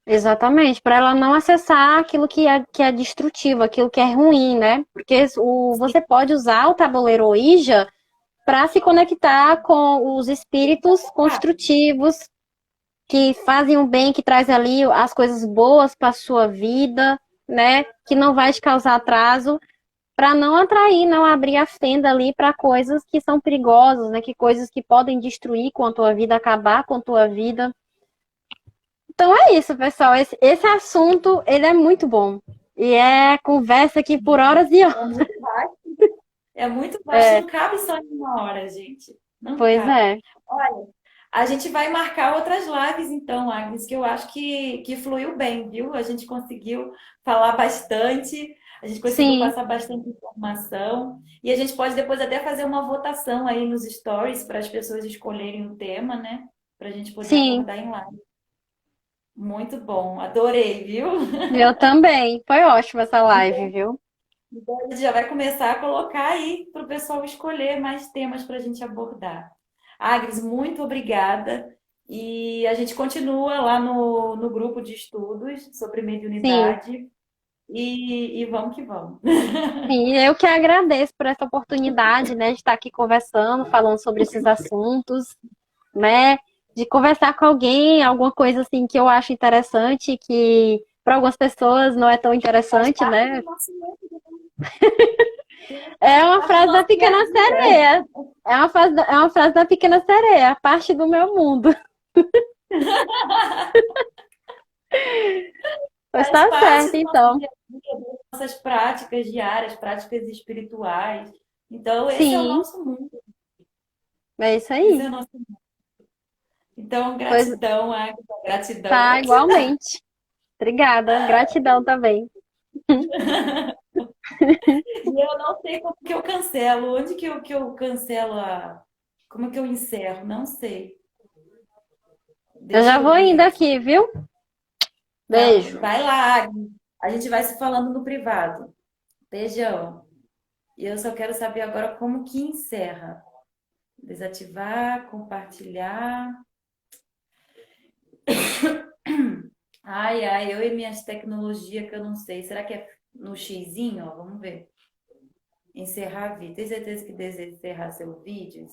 Speaker 2: exatamente, para ela não acessar aquilo que é destrutivo, aquilo que é ruim, né? Porque você pode usar o tabuleiro Ouija para se conectar com os espíritos construtivos que fazem o bem, que traz ali as coisas boas para sua vida, né? Que não vai te causar atraso, para não atrair, não abrir a fenda ali para coisas que são perigosas, né? Que coisas que podem destruir com a tua vida, acabar com a tua vida. Então é isso, pessoal. Esse assunto, ele é muito bom. E é conversa aqui por horas e
Speaker 1: É
Speaker 2: horas.
Speaker 1: muito vasto. É muito vasto.
Speaker 2: É,
Speaker 1: Não cabe só em uma hora, gente. Não
Speaker 2: pois
Speaker 1: cabe.
Speaker 2: é.
Speaker 1: Olha, a gente vai marcar outras lives, então, Agnes, que eu acho que fluiu bem, viu? A gente conseguiu falar bastante, a gente conseguiu
Speaker 2: Sim,
Speaker 1: passar bastante informação. E a gente pode depois até fazer uma votação aí nos stories para as pessoas escolherem um tema, né? Para a gente poder
Speaker 2: sim.
Speaker 1: abordar em live. Muito bom, adorei, viu?
Speaker 2: Eu também. Foi ótima essa live, viu?
Speaker 1: Então, a gente já vai começar a colocar aí para o pessoal escolher mais temas para a gente abordar. Agnes, muito obrigada. E a gente continua lá no grupo de estudos sobre
Speaker 2: Sim.
Speaker 1: mediunidade. E vamos que vamos.
Speaker 2: Sim, eu que agradeço por essa oportunidade, né, de estar aqui conversando, falando sobre esses assuntos, né, de conversar com alguém, alguma coisa assim que eu acho interessante, que para algumas pessoas não é tão
Speaker 1: Faz
Speaker 2: interessante,
Speaker 1: parte
Speaker 2: né?
Speaker 1: do nosso mundo,
Speaker 2: É
Speaker 1: faz
Speaker 2: uma
Speaker 1: parte do
Speaker 2: frase da
Speaker 1: nosso dia
Speaker 2: Pequena
Speaker 1: a dia.
Speaker 2: Sereia. É uma frase da Pequena Sereia, parte do meu mundo. Pois
Speaker 1: Faz
Speaker 2: tá
Speaker 1: parte
Speaker 2: certo,
Speaker 1: do nosso
Speaker 2: então.
Speaker 1: dia a dia, das nossas práticas diárias, práticas espirituais. Então, esse é o
Speaker 2: Sim,
Speaker 1: nosso mundo.
Speaker 2: é isso
Speaker 1: Esse é
Speaker 2: aí.
Speaker 1: o nosso mundo. Então,
Speaker 2: Pois
Speaker 1: gratidão, Agatha, gratidão,
Speaker 2: tá,
Speaker 1: gratidão.
Speaker 2: igualmente. Obrigada, gratidão também.
Speaker 1: E eu não sei como que eu cancelo, onde que eu cancelo como que eu encerro? Não sei.
Speaker 2: Eu
Speaker 1: Deixa
Speaker 2: já
Speaker 1: eu
Speaker 2: vou
Speaker 1: ver
Speaker 2: indo
Speaker 1: aqui.
Speaker 2: aqui, viu?
Speaker 1: Tá,
Speaker 2: Beijo.
Speaker 1: vai lá, Agnes. A gente vai se falando no privado. Beijão. E eu só quero saber agora como que encerra. Desativar, compartilhar. Ai, ai, eu e minhas tecnologias que eu não sei. Será que é no xizinho? Ó, vamos ver. Encerrar vídeo. Tem certeza que deseja encerrar seu vídeo?